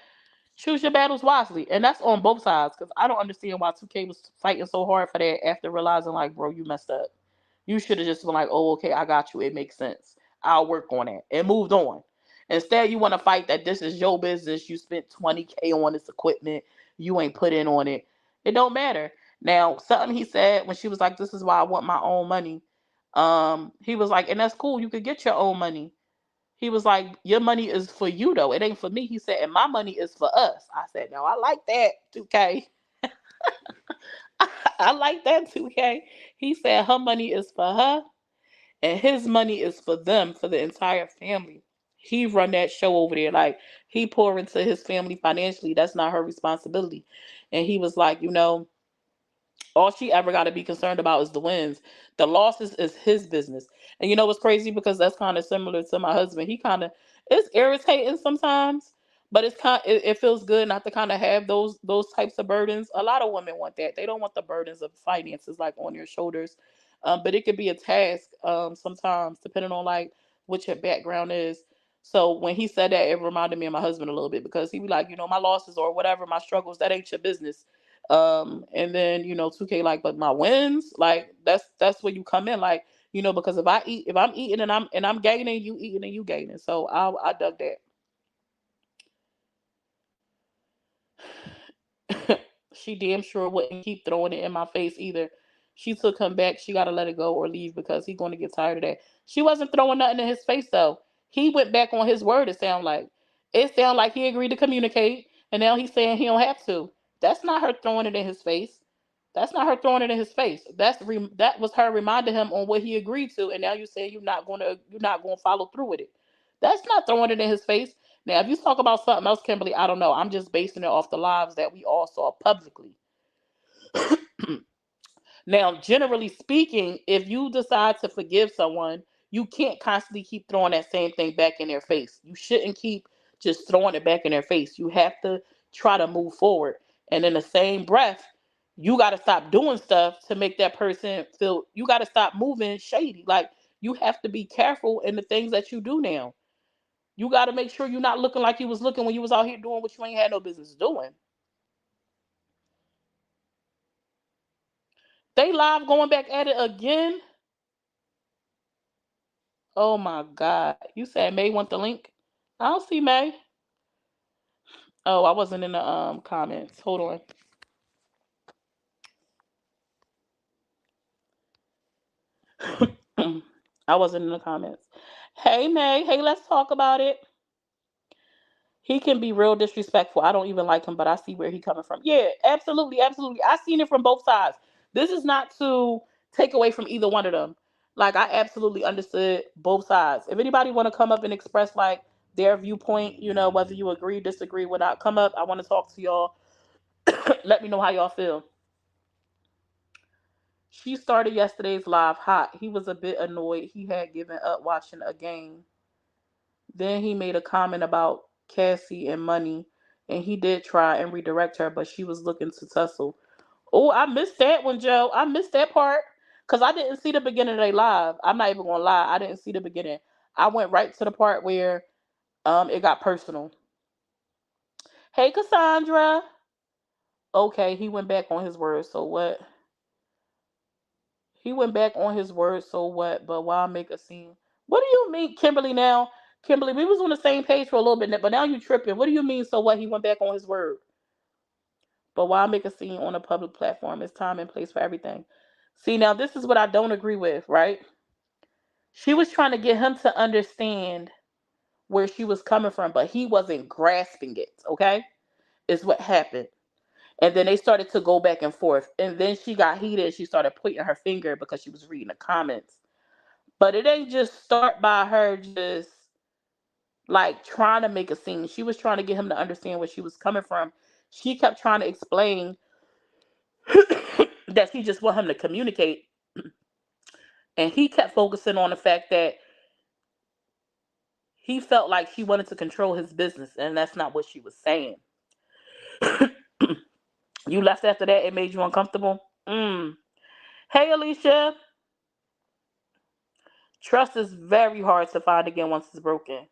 choose your battles wisely. And that's on both sides. Because I don't understand why 2K was fighting so hard for that after realizing like, bro, you messed up. You should have just been like, oh, okay, I got you. It makes sense. I'll work on it. And moved on. Instead, you want to fight that this is your business. You spent 20K on this equipment. You ain't put in on it. It don't matter. Now, something he said when she was like, this is why I want my own money. He was like, and that's cool. You could get your own money. He was like, your money is for you though. It ain't for me. He said, and my money is for us. I said, no, I like that, 2K. I like that, 2K. He said her money is for her and his money is for them, for the entire family. He run that show over there. Like he pour into his family financially. That's not her responsibility. And he was like, all she ever got to be concerned about is the wins. The losses is his business. And you know what's crazy because that's kind of similar to my husband. He kind of it's irritating sometimes, but it feels good not to kind of have those types of burdens. A lot of women want that. They don't want the burdens of finances like on your shoulders. But it could be a task sometimes depending on like what your background is. So when he said that, it reminded me of my husband a little bit because he'd be like, my losses or whatever, my struggles, that ain't your business. And then 2K like, but my wins, like that's where you come in, like because if I'm eating and I'm gaining, you eating and you gaining. So I dug that. She damn sure wouldn't keep throwing it in my face either. She took him back. She got to let it go or leave because he's going to get tired of that. She wasn't throwing nothing in his face though. He went back on his word. It sound like he agreed to communicate, and now he's saying he don't have to. That's not her throwing it in his face. That's not her throwing it in his face. That was her reminding him on what he agreed to, and now you're saying you're not going to follow through with it. That's not throwing it in his face. Now, if you talk about something else, Kimberly, I don't know. I'm just basing it off the lives that we all saw publicly. Now, generally speaking, if you decide to forgive someone, you can't constantly keep throwing that same thing back in their face. You shouldn't keep just throwing it back in their face. You have to try to move forward. And in the same breath, you got to stop doing stuff to make that person feel, you got to stop moving shady. Like, you have to be careful in the things that you do now. You got to make sure you're not looking like you was looking when you was out here doing what you ain't had no business doing. They live going back at it again. Oh my God. You said May want the link? I don't see May. Oh, I wasn't in the comments. Hold on. I wasn't in the comments. Hey May. Hey, let's talk about it. He can be real disrespectful. I don't even like him, but I see where he coming from. Yeah, absolutely, absolutely. I seen it from both sides. This is not to take away from either one of them. Like I absolutely understood both sides. If anybody want to come up and express like their viewpoint, whether you agree, disagree, whatnot, come up. I want to talk to y'all. Let me know how y'all feel. She started yesterday's live hot. He was a bit annoyed. He had given up watching a game. Then he made a comment about Cassie and money, and he did try and redirect her, but she was looking to tussle. Oh, I missed that one, Joe. I missed that part because I didn't see the beginning of their live. I'm not even gonna lie. I didn't see the beginning. I went right to the part where it got personal. Hey, Cassandra. Okay, he went back on his word. So what? He went back on his word. So what? But why make a scene? What do you mean, Kimberly? Now, Kimberly, we was on the same page for a little bit, but now you tripping. What do you mean? So what? He went back on his word. But why make a scene on a public platform? It's time and place for everything. See, now this is what I don't agree with, right? She was trying to get him to understand where she was coming from, but he wasn't grasping it, okay? Is what happened. And then they started to go back and forth. And then she got heated. She started pointing her finger because she was reading the comments. But it ain't just start by her just like trying to make a scene. She was trying to get him to understand where she was coming from. She kept trying to explain that she just want him to communicate. And he kept focusing on the fact that he felt like she wanted to control his business. And that's not what she was saying. You left after that, it made you uncomfortable. Hey, Alicia. Trust is very hard to find again once it's broken.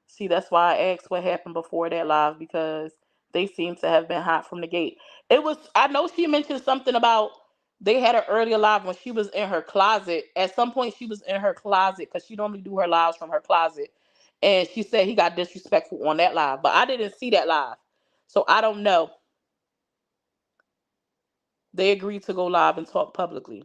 See, that's why I asked what happened before that live, because they seem to have been hot from the gate. It was, I know she mentioned something about they had an earlier live when she was in her closet. At some point, she was in her closet because she normally do her lives from her closet. And she said he got disrespectful on that live, but I didn't see that live. So I don't know. They agreed to go live and talk publicly.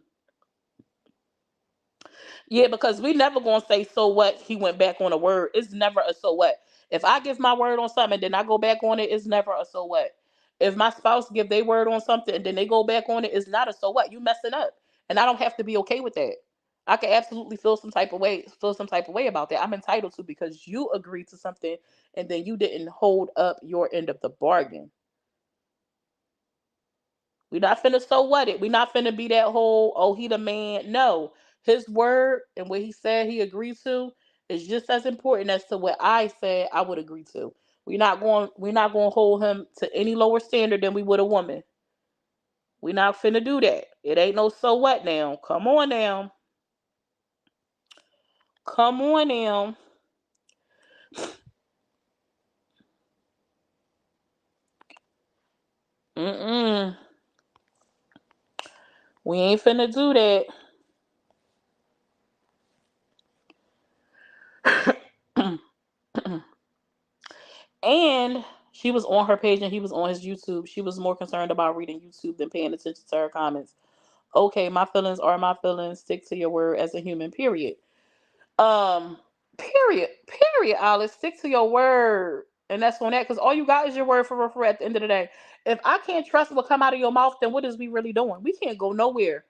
Yeah, because we never gonna say so what he went back on a word. It's never a so what. If I give my word on something and then I go back on it, it's never a so what. If my spouse give their word on something and then they go back on it, it's not a so what. You messing up. And I don't have to be okay with that. I can absolutely feel some type of way about that. I'm entitled to, because you agreed to something and then you didn't hold up your end of the bargain. We not finna so what it. We not finna be that whole, oh, he the man. No. His word and what he said he agreed to is just as important as to what I said I would agree to. We're not going to hold him to any lower standard than we would a woman. We not finna do that. It ain't no so what now. Come on now. Come on now. Mm-mm. We ain't finna do that. And she was on her page and he was on his YouTube. She was more concerned about reading YouTube than paying attention to her comments. Okay, my feelings are my feelings. Stick to your word as a human, period. Um, period, Alice. Stick to your word. And that's on that, because all you got is your word for at the end of the day. If I can't trust what come out of your mouth, then what is we really doing? We can't go nowhere.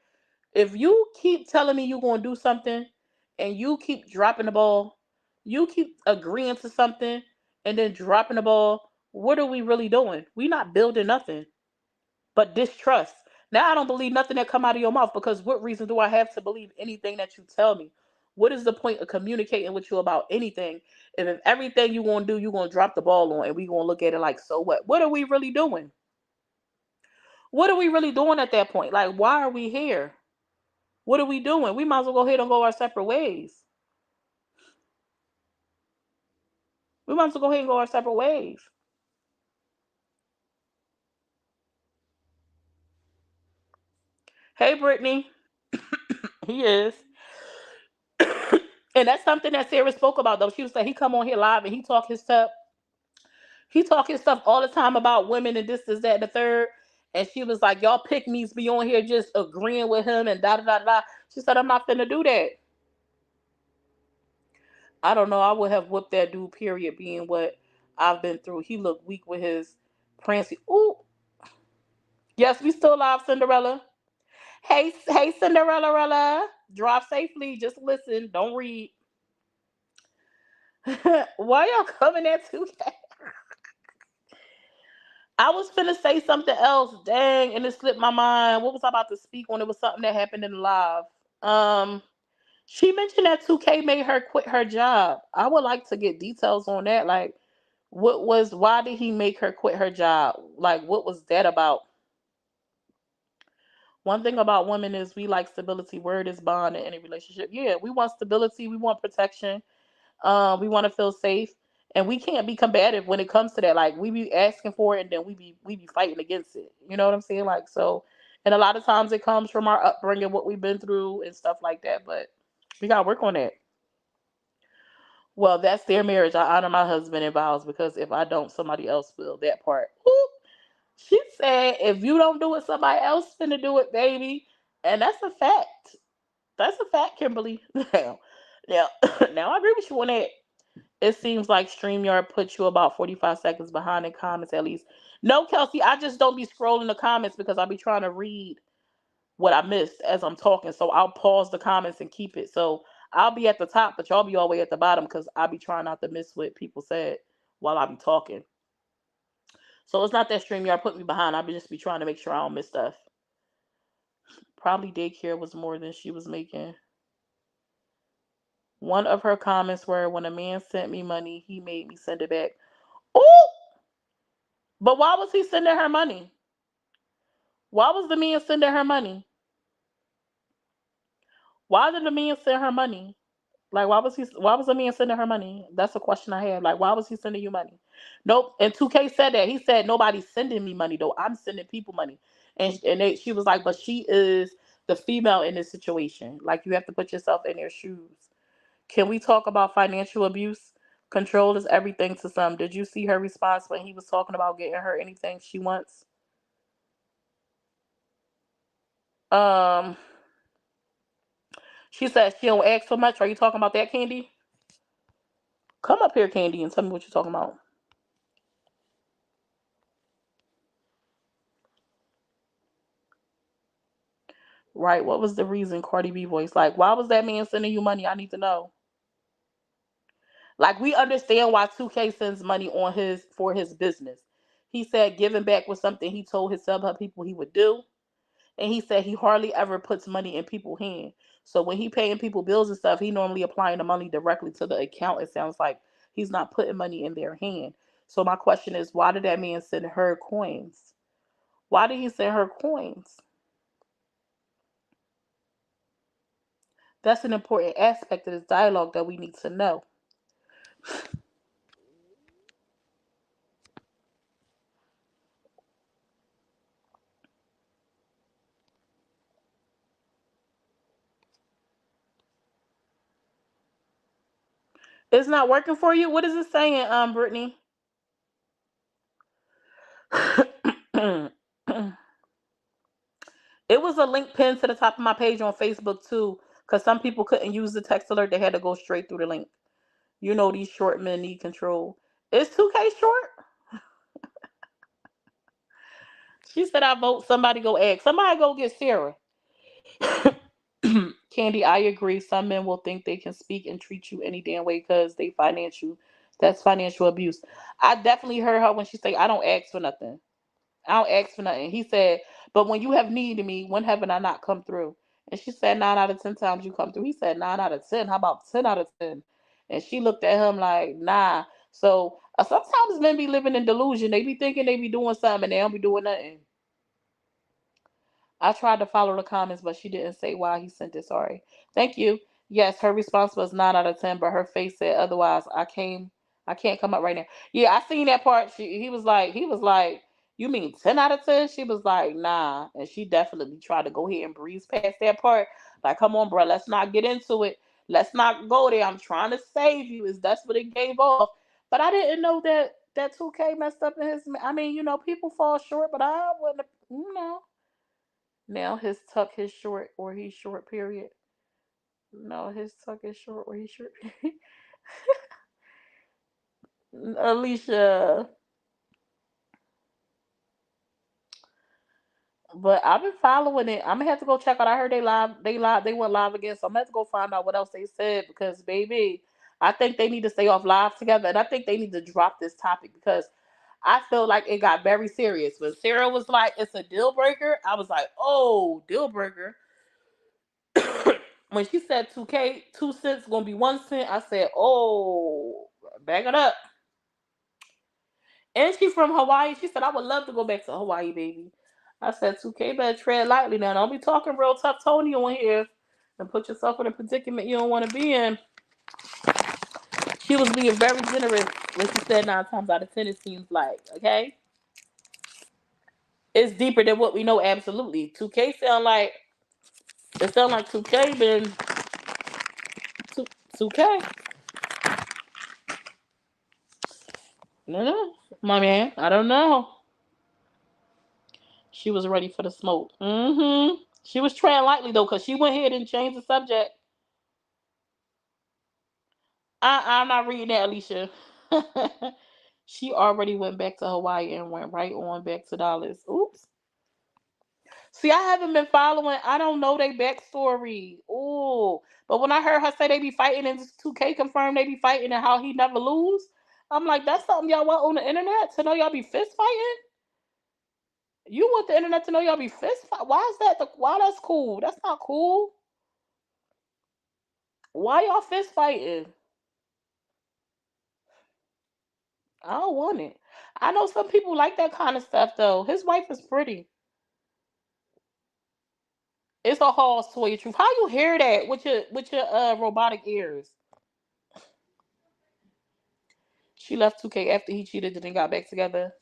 If you keep telling me you're gonna do something and you keep dropping the ball, you keep agreeing to something and then dropping the ball, what are we really doing? We not building nothing but distrust. Now I don't believe nothing that come out of your mouth, because what reason do I have to believe anything that you tell me? What is the point of communicating with you about anything if everything you gonna do, you gonna drop the ball on and we gonna look at it like, so what? What are we really doing? What are we really doing at that point? Like, why are we here? What are we doing? We might as well go ahead and go our separate ways. We might as well go ahead and go our separate ways. Hey, Brittany. He is. And that's something that Sarah spoke about, though. She was saying he come on here live and he talk his stuff. He talk his stuff all the time about women and this, that, and the third. And she was like, y'all pick me's be on here just agreeing with him and da da da da. She said, I'm not finna do that. I don't know. I would have whooped that dude, period, being what I've been through. He looked weak with his prancy. Ooh. Yes, we still live, Cinderella. Hey, Cinderella. Drive safely. Just listen. Don't read. Why y'all coming at 2K? I was finna say something else. Dang, and it slipped my mind. What was I about to speak on? It was something that happened in the live. Um, she mentioned that 2K made her quit her job. I would like to get details on that. Like, why did he make her quit her job? Like, what was that about? One thing about women is we like stability. Word is bond in any relationship. Yeah, we want stability. We want protection. We want to feel safe. And we can't be combative when it comes to that. Like we be asking for it and then we be fighting against it. You know what I'm saying? Like so, and a lot of times it comes from our upbringing, what we've been through and stuff like that. But we gotta work on that. Well, that's their marriage. I honor my husband and vows because if I don't, somebody else will. That part. Whoop. She said, if you don't do it, somebody else finna do it, baby. And that's a fact. That's a fact, Kimberly. Now, now, now I agree with you on that. It seems like StreamYard puts you about 45 seconds behind in comments at least. No, Kelsey, I just don't be scrolling the comments because I'll be trying to read what I missed as I'm talking. So I'll pause the comments and keep it. So I'll be at the top, but y'all be all the way at the bottom because I'll be trying not to miss what people said while I be talking. So it's not that StreamYard put me behind. I'll just be trying to make sure I don't miss stuff. Probably daycare was more than she was making. One of her comments were, when a man sent me money, he made me send it back. Oh, but why was he sending her money? Why was the man sending her money? Why did the man send her money? Like, why was the man sending her money? That's a question I had. Like, why was he sending you money? Nope. And 2K said that. He said, nobody's sending me money, though. I'm sending people money. She was like, but she is the female in this situation. Like, you have to put yourself in their shoes. Can we talk about financial abuse? Control is everything to some. Did you see her response when he was talking about getting her anything she wants? Um, she said she don't ask so much. Are you talking about that, Candy? Come up here, Candy, and tell me what you're talking about. Right. What was the reason? Cardi B voice. Like, why was that man sending you money? I need to know. Like, we understand why 2K sends money on his for his business. He said giving back was something he told his sub people he would do. And he said he hardly ever puts money in people's hand. So when he paying people bills and stuff, he normally applying the money directly to the account. It sounds like he's not putting money in their hand. So my question is, why did that man send her coins? Why did he send her coins? That's an important aspect of this dialogue that we need to know. It's not working for you? What is it saying, Brittany? It was a link pinned to the top of my page on Facebook too, because some people couldn't use the text alert. They had to go straight through the link. You know these short men need control. Is 2K short? She said I vote. Somebody go ask. Somebody go get Sarah. Candy, I agree. Some men will think they can speak and treat you any damn way because they finance you. That's financial abuse. I definitely heard her when she said, I don't ask for nothing. I don't ask for nothing. He said, but when you have needed me, when haven't I not come through? And she said, 9 out of 10 times you come through. He said, 9 out of 10. How about 10 out of 10? And she looked at him like, nah. So sometimes men be living in delusion. They be thinking they be doing something and they don't be doing nothing. I tried to follow the comments, but she didn't say why he sent it. Sorry. Thank you. Yes, her response was 9 out of 10, but her face said otherwise. I can't come up right now. Yeah, I seen that part. He was like, you mean 10 out of 10? She was like, nah. And she definitely tried to go ahead and breeze past that part. Like, come on, bro, let's not get into it. Let's not go there. I'm trying to save you. Is that's what it gave off. But I didn't know that 2K messed up in his. I mean, people fall short, but I wouldn't. Now his tuck is short or he's short, period. No, his tuck is short or he's short. Alicia. But I've been following it. I'm gonna have to go check out. I heard they went live again, so I'm gonna have to go find out what else they said because baby, I think they need to stay off live together and I think they need to drop this topic because I feel like it got very serious. When Sarah was like, it's a deal breaker, I was like, oh, deal breaker. When she said 2K, 2 cents gonna be 1 cent, I said, oh, back it up. And she's from Hawaii. She said, I would love to go back to Hawaii, baby. I said, 2K better tread lightly now. Don't be talking real tough Tony on here and put yourself in a predicament you don't want to be in. She was being very generous. What you said 9 times out of 10, it seems like, okay? It's deeper than what we know, absolutely. 2K sound like, it sound like 2K been, 2, 2K. No, no, my man, I don't know. She was ready for the smoke. Mm-hmm. She was treading lightly, though, because she went ahead and changed the subject. I'm not reading that, Alicia. She already went back to Hawaii and went right on back to Dallas. Oops. See, I haven't been following. I don't know their backstory. Ooh. But when I heard her say they be fighting and 2K confirmed they be fighting and how he never lose, I'm like, that's something y'all want on the internet to know y'all be fist fighting? You want the internet to know y'all be fist fight? Why is that? Why that's cool? That's not cool. Why y'all fist fighting? I don't want it. I know some people like that kind of stuff though. His wife is pretty. It's a whole soy truth. How you hear that with your robotic ears? She left 2K after he cheated and then got back together.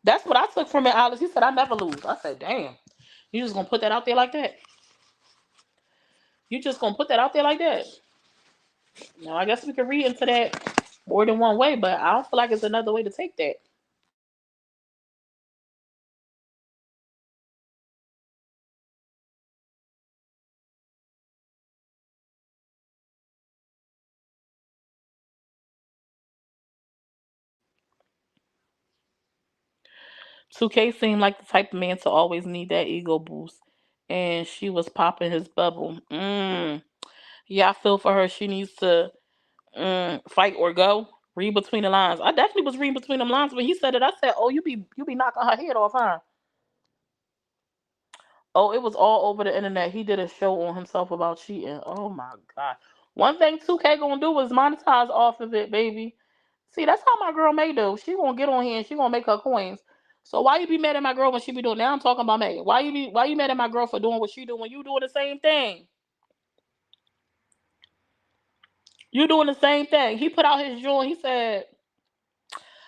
That's what I took from it, Alice. He said I never lose. I said, damn. You just gonna put that out there like that? You just gonna put that out there like that? Now I guess we can read into that more than one way, but I don't feel like it's another way to take that. 2K seemed like the type of man to always need that ego boost, and she was popping his bubble. Yeah, I feel for her. She needs to fight or go. Read between the lines. I definitely was reading between them lines when he said it. I said, "Oh, you be knocking her head off, huh?" Oh, it was all over the internet. He did a show on himself about cheating. Oh my god. One thing 2K gonna do is monetize off of it, baby. See, that's how my girl May do. She gonna get on here and she gonna make her coins. So why you be mad at my girl when she be doing? Now I'm talking about May. Why you mad at my girl for doing what she do when you doing the same thing? You doing the same thing. He put out his joint. He said,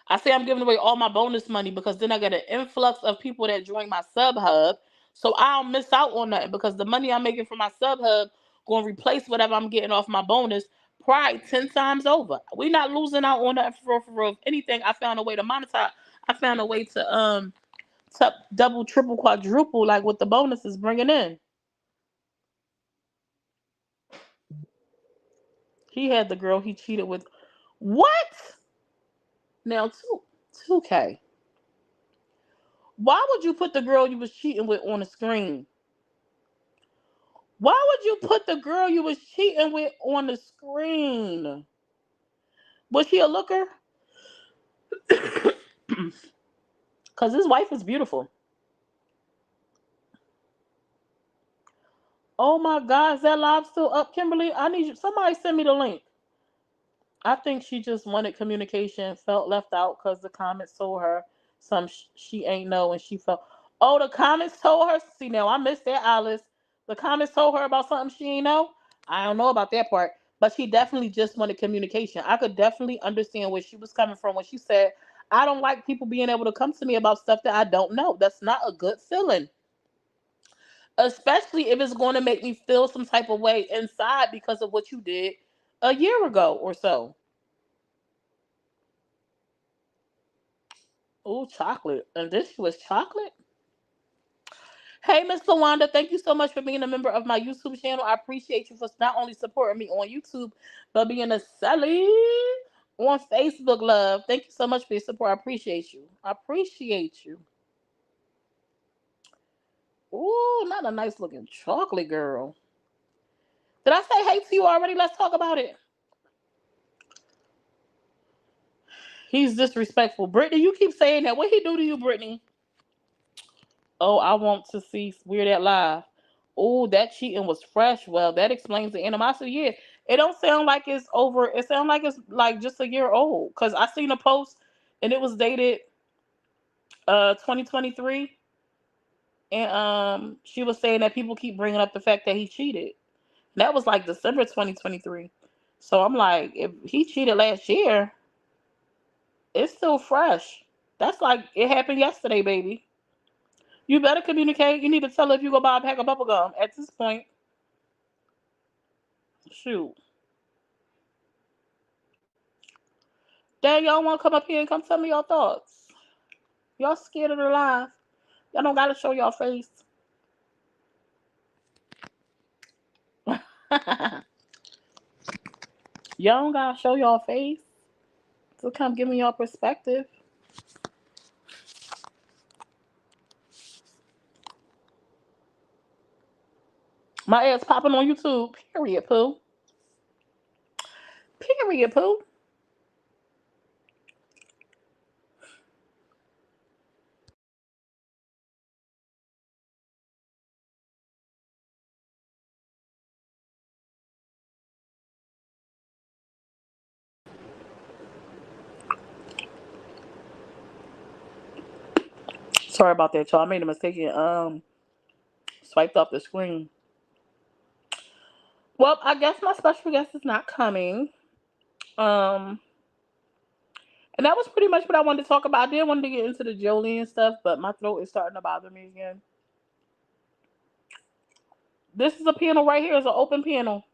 I say I'm giving away all my bonus money because then I get an influx of people that join my sub hub. So I don't miss out on nothing because the money I'm making from my sub hub going to replace whatever I'm getting off my bonus probably 10 times over. We not losing out on that for real. If anything, I found a way to monetize. I found a way to double, triple, quadruple like what the bonus is bringing in. He had the girl he cheated with. What? Now, 2K. Why would you put the girl you was cheating with on the screen? Why would you put the girl you was cheating with on the screen? Was she a looker? Because his wife is beautiful. Oh my God, is that live still up, Kimberly? I need you. Somebody send me the link. I think she just wanted communication, felt left out because the comments told her some she ain't know, and she felt. Oh, the comments told her. See, now I missed that, Alice. The comments told her about something she ain't know. I don't know about that part, but she definitely just wanted communication. I could definitely understand where she was coming from when she said, "I don't like people being able to come to me about stuff that I don't know. That's not a good feeling." Especially if it's going to make me feel some type of way inside because of what you did a year ago or so. Oh, chocolate. And this was chocolate? Hey, Miss Lawanda, thank you so much for being a member of my YouTube channel. I appreciate you for not only supporting me on YouTube, but being a Sally on Facebook, love. Thank you so much for your support. I appreciate you. I appreciate you. Ooh, not a nice looking chocolate girl. Did I say hey to you already? Let's talk about it. He's disrespectful. Brittany, you keep saying that. What he do to you, Brittany? Oh, I want to see Weird at Live. Oh, that cheating was fresh. Well, that explains the animosity. Yeah, it don't sound like it's over. It sounds like it's like just a year old. Cause I seen a post and it was dated 2023, and she was saying that people keep bringing up the fact that he cheated. That was like December 2023. So I'm like, if he cheated last year, it's still fresh. That's like it happened yesterday, baby. You better communicate. You need to tell her if you go buy a pack of bubble gum. At this point, shoot. Dang, y'all want to come up here and come tell me your thoughts. Y'all scared of the live. Y'all don't gotta show y'all face. Y'all don't gotta show y'all face to come give me your perspective. My ass popping on YouTube. Period, poo. Period, poo. Sorry about that, y'all. I made a mistake and swiped off the screen. Well, I guess my special guest is not coming. Um, and that was pretty much what I wanted to talk about. I did want to get into the Jolie and stuff, but my throat is starting to bother me again. This is a panel right here. It's an open panel.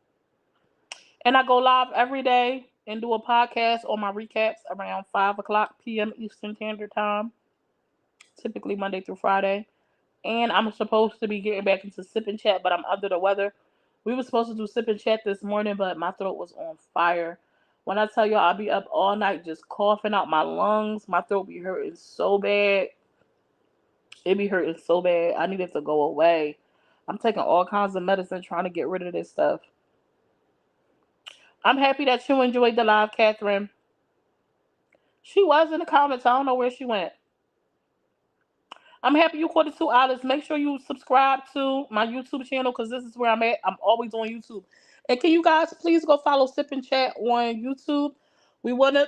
And I go live every day and do a podcast on my recaps around 5 o'clock p.m. Eastern Standard Time, typically Monday through Friday. And I'm supposed to be getting back into sip and chat, but I'm under the weather. We were supposed to do sip and chat this morning, but my throat was on fire. When I tell y'all I'll be up all night just coughing out my lungs, my throat be hurting so bad. It be hurting so bad. I need it to go away. I'm taking all kinds of medicine trying to get rid of this stuff. I'm happy that you enjoyed the live, Catherine. She was in the comments. I don't know where she went. I'm happy you caught the 2 hours. Make sure you subscribe to my YouTube channel because this is where I'm at. I'm always on YouTube. And can you guys please go follow Sip and Chat on YouTube? We wanna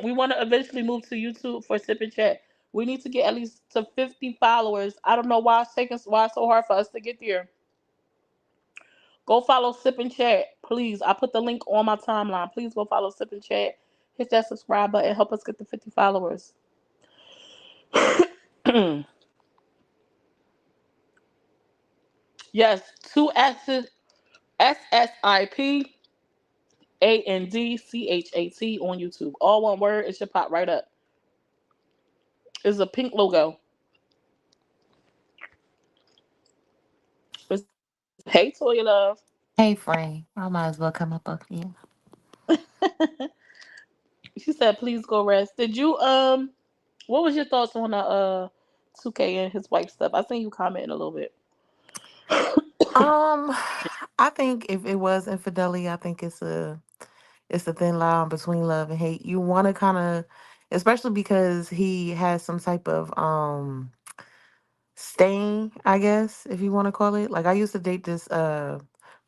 we wanna eventually move to YouTube for Sip and Chat. We need to get at least to 50 followers. I don't know why it's so hard for us to get there. Go follow Sip and Chat, please. I put the link on my timeline. Please go follow Sip and Chat. Hit that subscribe button. Help us get to 50 followers. Yes, two S's, SSIPANDCHAT on YouTube. All one word. It should pop right up. It's a pink logo. Hey, Toya Love. Hey, Frank. I might as well come up here. She said, "Please go rest." Did you What was your thoughts on the 2K and his wife stuff? I seen you commenting a little bit. Um, I think if it was infidelity, I think it's a thin line between love and hate. You want to kind of, especially because he has some type of stain, I guess, if you want to call it. Like I used to date this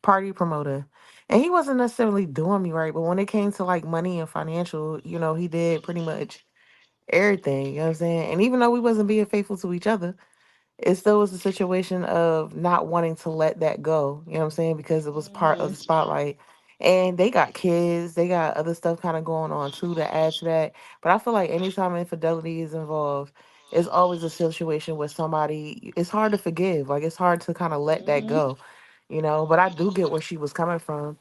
party promoter, and he wasn't necessarily doing me right, but when it came to like money and financial, he did pretty much everything. You know what I'm saying? And even though we wasn't being faithful to each other, it still was a situation of not wanting to let that go. You know what I'm saying? Because it was part of Hmm. the spotlight. And they got kids, they got other stuff kind of going on too to add to that. But I feel like anytime infidelity is involved, it's always a situation where somebody, it's hard to forgive. Like it's hard to kind of let that Hmm. go. But I do get where she was coming from.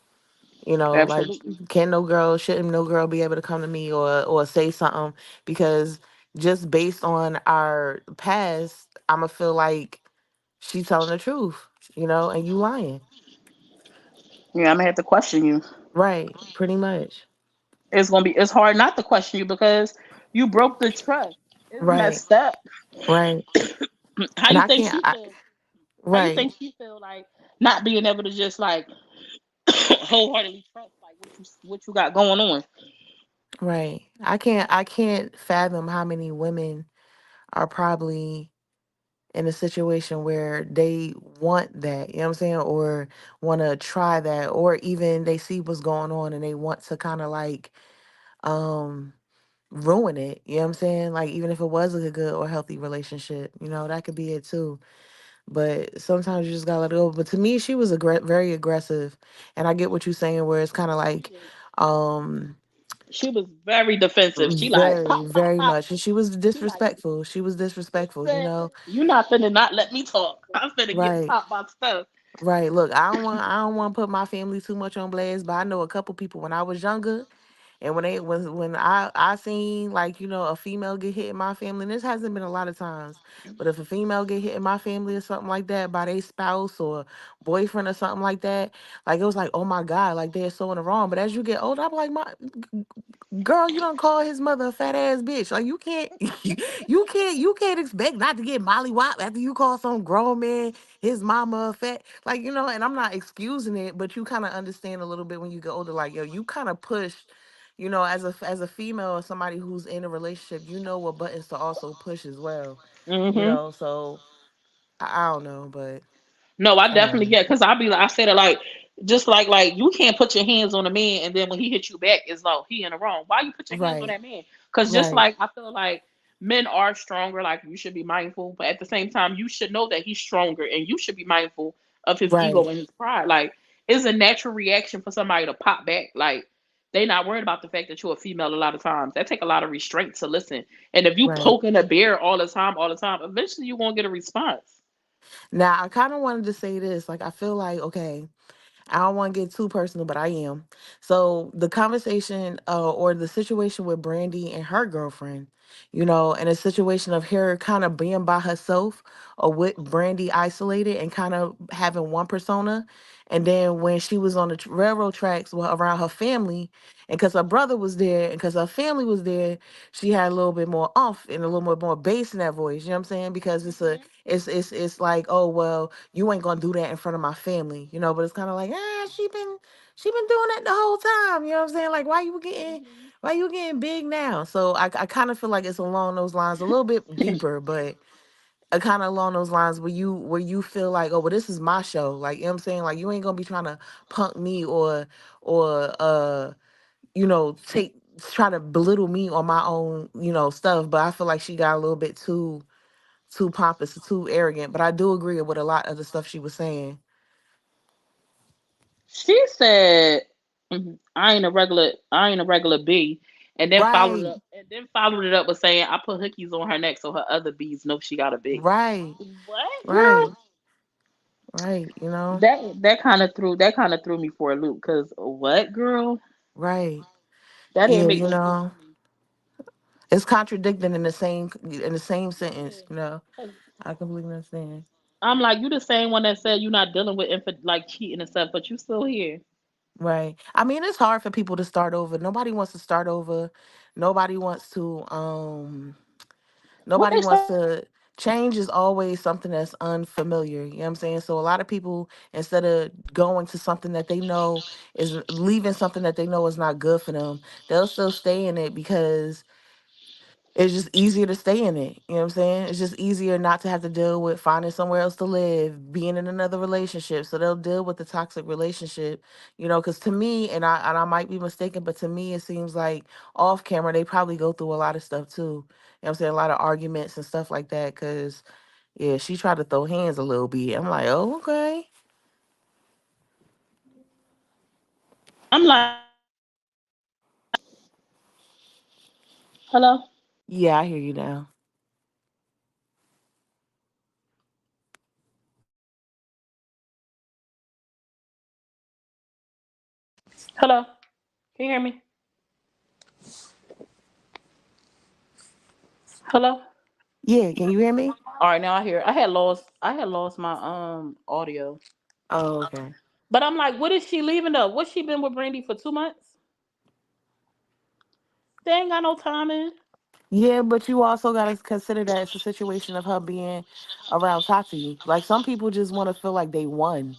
Like Absolutely. can no girl, shouldn't no girl be able to come to me or say something because just based on our past, I'ma feel like she telling the truth, and you lying. Yeah, I'm gonna have to question you. Right, pretty much. It's hard not to question you because you broke the trust. It's Right, messed up. right. How And you I think can't she I, feel? How you right, think she feel like not being able to just like wholeheartedly trust like what you got going on? right. I can't fathom how many women are probably in a situation where they want that, you know what I'm saying? Or want to try that, or even they see what's going on and they want to kind of like um ruin it, you know what I'm saying? Like even if it was like a good or healthy relationship, that could be it too. But sometimes you just gotta let it go. But to me, she was very aggressive, and I get what you're saying, where it's kind of like, um, She was very defensive. She like very, pop, pop, very pop. much, and she was She like, disrespectful. She was disrespectful, you listen, know. you not finna not let me talk. I'm finna get Right, popped my stuff. right. Look, I don't want to put my family too much on blast, but I know a couple people when I was younger. And when I seen, like, you know, a female get hit in my family, and this hasn't been a lot of times, but if a female get hit in my family or something like that by their spouse or boyfriend or something like that, like it was like, oh my God, like they're so in the wrong. But as you get older, I'm like, my girl, you don't call his mother a fat ass bitch. Like you can't you can't expect not to get molly wop after you call some grown man his mama a fat, like, you know, and I'm not excusing it, but you kind of understand a little bit when you get older, like, yo, you kind of push, you know, as a female or somebody who's in a relationship, you know what buttons to also push as well. You Hmm. know, so I don't know, but No, I definitely um get because I be like I said it like just like you can't put your hands on a man and then when he hits you back it's like he in the wrong. Why you put your hands on right, that man? Because just right, like I feel like men are stronger, like you should be mindful, but at the same time you should know that he's stronger and you should be mindful of his ego right, and his pride. Like it's a natural reaction for somebody to pop back. Like they not worried about the fact that you're a female a lot of times. That take a lot of restraint to listen. And if you right. poking a bear all the time, eventually you're gonna get a response. Now I kind of wanted to say this, like I feel like, okay, I don't want to get too personal, but I am. So the conversation, or the situation with Brandy and her girlfriend, you know, and a situation of her kind of being by herself, or with Brandy isolated and kind of having one persona. And then when she was on the railroad tracks, well, around her family, and because her brother was there and because her family was there, she had a little bit more off and a little bit more bass in that voice. You know what I'm saying? Because it's like, oh well, you ain't gonna do that in front of my family, you know. But it's kind of like, she been doing that the whole time. You know what I'm saying? Like, why you getting big now? So I kind of feel like it's along those lines, a little bit deeper, but kind of along those lines where you feel like, oh well, this is my show. Like, you know what I'm saying? Like, you ain't gonna be trying to punk me or you know, try to belittle me on my own, you know, stuff. But I feel like she got a little bit too pompous, too arrogant. But I do agree with a lot of the stuff she was saying. She said, I ain't a regular bee," Right, and then followed it up with saying, "I put hookies on her neck so her other bees know she got a bee." right, What, right, girl? right. You know, That kind of threw me for a loop. Cause what, girl? right. That Yeah, didn't make you no sense know, to me. it's contradicting in the same sentence. Yeah. You know, 'Cause I completely understand. I'm like, you the same one that said you're not dealing with like cheating and stuff, but you still here. Right. I mean, it's hard for people to start over. Nobody wants to start over. Nobody wants to. What Nobody they wants say? to. Change is always something that's unfamiliar. You know what I'm saying? So a lot of people, instead of going to something that they know is leaving something that they know is not good for them, they'll still stay in it because it's just easier to stay in it. You know what I'm saying? It's just easier not to have to deal with finding somewhere else to live, being in another relationship. So they'll deal with the toxic relationship, you know, because to me, and I might be mistaken, but to me it seems like off camera they probably go through a lot of stuff too. You know what I'm saying? A lot of arguments and stuff like that. Cause yeah, she tried to throw hands a little bit. I'm like, oh, okay. I'm like, hello, Yeah, I hear you now. hello. Can you hear me? Hello. Yeah, can you hear me? All right, now I hear. I had lost my audio. Oh, okay. But I'm like, what is she leaving up? What she been with Brandy for 2 months? They ain't got no timing. Yeah, but you also got to consider that it's a situation of her being around Tati. Like, some people just want to feel like they won.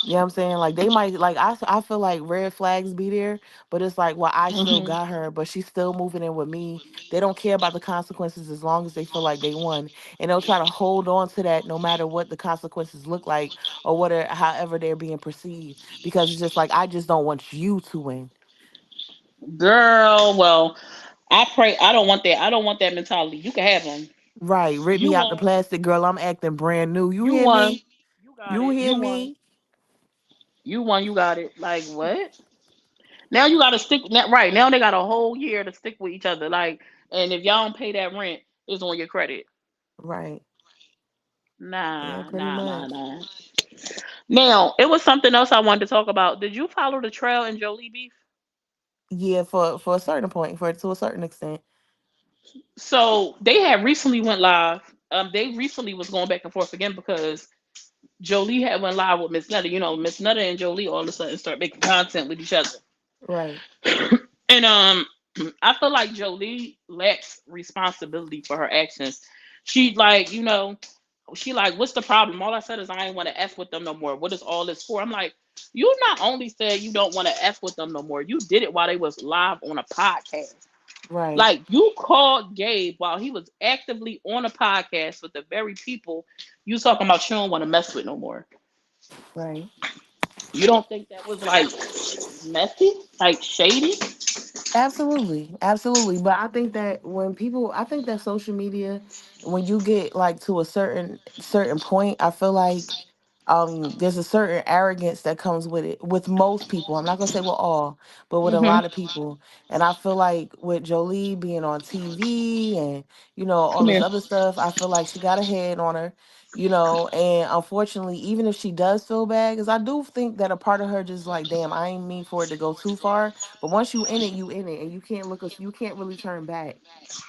You know what I'm saying? Like, they might, like, I feel like red flags be there, but it's like, well, I still Hmm. got her, but she's still moving in with me. They don't care about the consequences as long as they feel like they won. And they'll try to hold on to that no matter what the consequences look like, or however they're being perceived. Because it's just like, I just don't want you to win. Girl, well, I pray. I don't want that. I don't want that mentality. You can have them. Right. Rip You me out the won. plastic, girl. I'm acting brand new. You You hear won. me? You got You it. hear You won. me? You won. You got it. Like what? Now you got to stick. Right now they got a whole year to stick with each other. Like, and if y'all don't pay that rent, it's on your credit. Right. Yeah, Nah, pretty nah, nah, much. nah. Now it was something else I wanted to talk about. Did you follow the trail and Jolie beef? Yeah, for a certain point, for to a certain extent. So they had recently went live. They recently was going back and forth again because Jolie had went live with Miss Nutter. You know, Miss Nutter and Jolie all of a sudden start making content with each other. Right. And I feel like Jolie lacks responsibility for her actions. She like, she like, what's the problem? All I said is I ain't want to f with them no more. What is all this for? I'm like, you not only said you don't want to f with them no more, you did it while they was live on a podcast. Right. Like you called Gabe while he was actively on a podcast with the very people you talking about you don't want to mess with no more. Right. You don't think that was like messy, like shady? Absolutely, absolutely. But I think that when people, I think that social media, when you get like to a certain point, I feel like there's a certain arrogance that comes with it. With most people, I'm not gonna say with all, but with a Mm-hmm. lot of people. And I feel like with Jolie being on TV and all Come this here. other stuff, I feel like she got a head on her. And unfortunately, even if she does feel bad, because I do think that a part of her just like, damn, I ain't mean for it to go too far, but once you in it, and you can't you can't really turn back.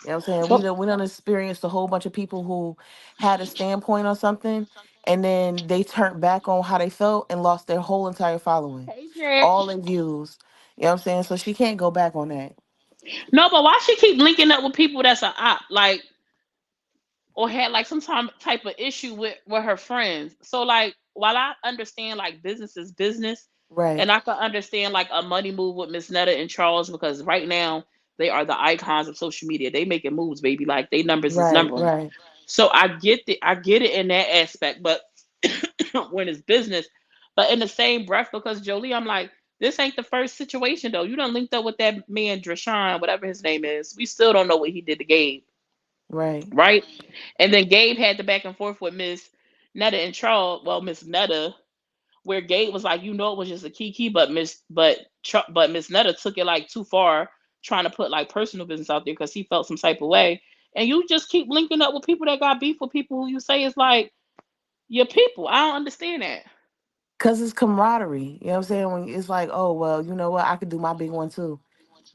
You know what I'm saying? Well, We done experienced a whole bunch of people who had a standpoint on something, and then they turned back on how they felt and lost their whole entire following, hey Jack. all their views. You know what I'm saying? So she can't go back on that. No, but why she keep linking up with people that's a op? Like or had like some type of issue with her friends. So like while I understand like business is business, Right, and I can understand like a money move with Miss Netta and Charles because right now they are the icons of social media. They making moves, baby. Like they numbers is right, numbering. right. So I get it in that aspect, but when it's business, but in the same breath, because Jolie, I'm like, this ain't the first situation though. You done linked up with that man Drashawn, whatever his name is. We still don't know what he did to Gabe, Right. right? And then Gabe had the back and forth with Miss Netta and Charles. Well, Miss Netta, where Gabe was like, it was just a kiki, but Miss Netta took it like too far, trying to put like personal business out there because he felt some type of way. And you just keep linking up with people that got beef with people who you say is like your people. I don't understand that. Cause it's camaraderie. You know what I'm saying? When it's like, oh well, you know what? I could do my big one too.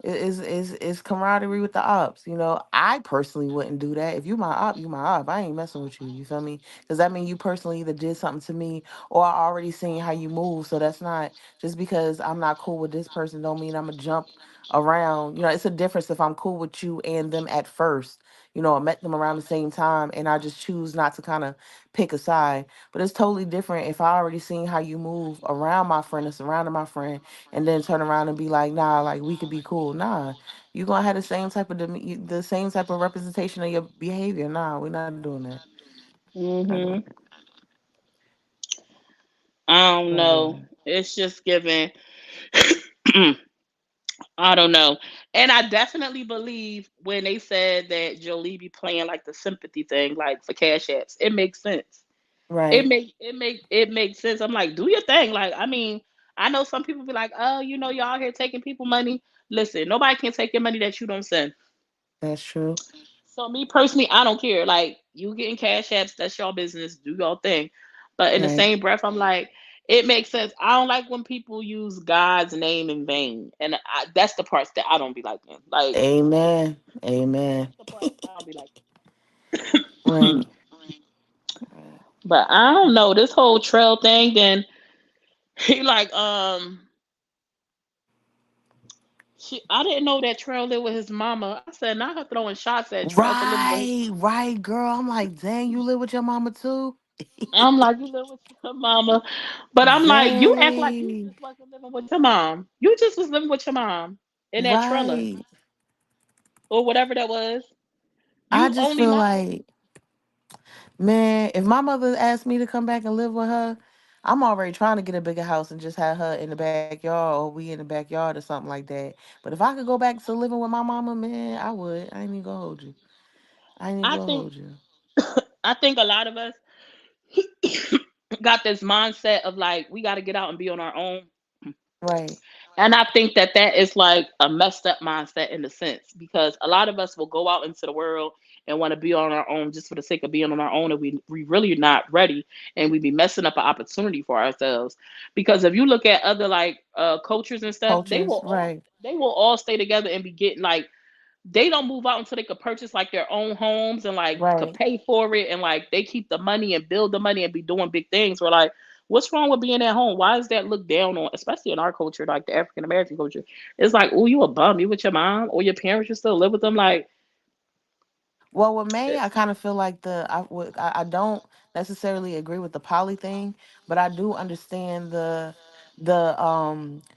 It's camaraderie with the ops. I personally wouldn't do that. If you my op, you my op. I ain't messing with you. You feel me? Because that mean you personally either did something to me or I already seen how you move. So that's not just because I'm not cool with this person don't mean I'm gonna jump around. It's a difference if I'm cool with you and them at first. I met them around the same time and I just choose not to kind of pick a side. But it's totally different if I already seen how you move around my friend or surrounding my friend and then turn around and be like, nah, like we could be cool. Nah, you gonna have the same type of the same type of representation of your behavior. Nah, we're not doing that. Not doing Hmm. I don't not doing know. that. It's just giving. I don't know. And I definitely believe when they said that Jolie be playing like the sympathy thing, like for cash apps, it makes sense. Right. It makes sense. I'm like, do your thing. Like, I mean, I know some people be like, oh, y'all here taking people money. Listen, nobody can take your money that you don't send. That's true. So me personally, I don't care. Like you getting cash apps, that's your business. Do your thing. But in the Right. same breath, I'm like, it makes sense. I don't like when people use God's name in vain, and that's the parts that I don't be liking. Like Amen. Amen. that's the parts I don't be Right. liking. But I don't know this whole trail thing. Then he like I didn't know that Trail lived with his mama. I said, not her throwing shots at Trail for living with his Right. Right, girl. I'm like, dang, you live with your mama too? I'm like, you live with your mama. But I'm like, you act like you Dang. just wasn't living with your mom. You just was living with your mom in that trailer Right. or whatever that was. I You just only feel left with like, man, if my mother asked me to come back and live with her, I'm already trying to get a bigger house and just have her in the backyard or we in the backyard or something like that. But if I could go back to living with my mama, man, I would. I ain't even gonna hold you. I ain't even I gonna think hold you. I think a lot of us got this mindset of like we got to get out and be on our own. Right. And I think that that is like a messed up mindset in a sense because a lot of us will go out into the world and want to be on our own just for the sake of being on our own, and we really not ready, and we be messing up an opportunity for ourselves. Because if you look at other like cultures and stuff, Cultures. Right. they will all stay together and be getting like they don't move out until they could purchase like their own homes and like could Right. pay for it, and like they keep the money and build the money and be doing big things. We're like, what's wrong with being at home? Why is that looked down on, especially in our culture, like the African American culture? It's like, oh, you a bum, you with your mom or your parents, you still live with them, like Well, with May, eh, I kind of feel like I don't necessarily agree with the poly thing, but I do understand the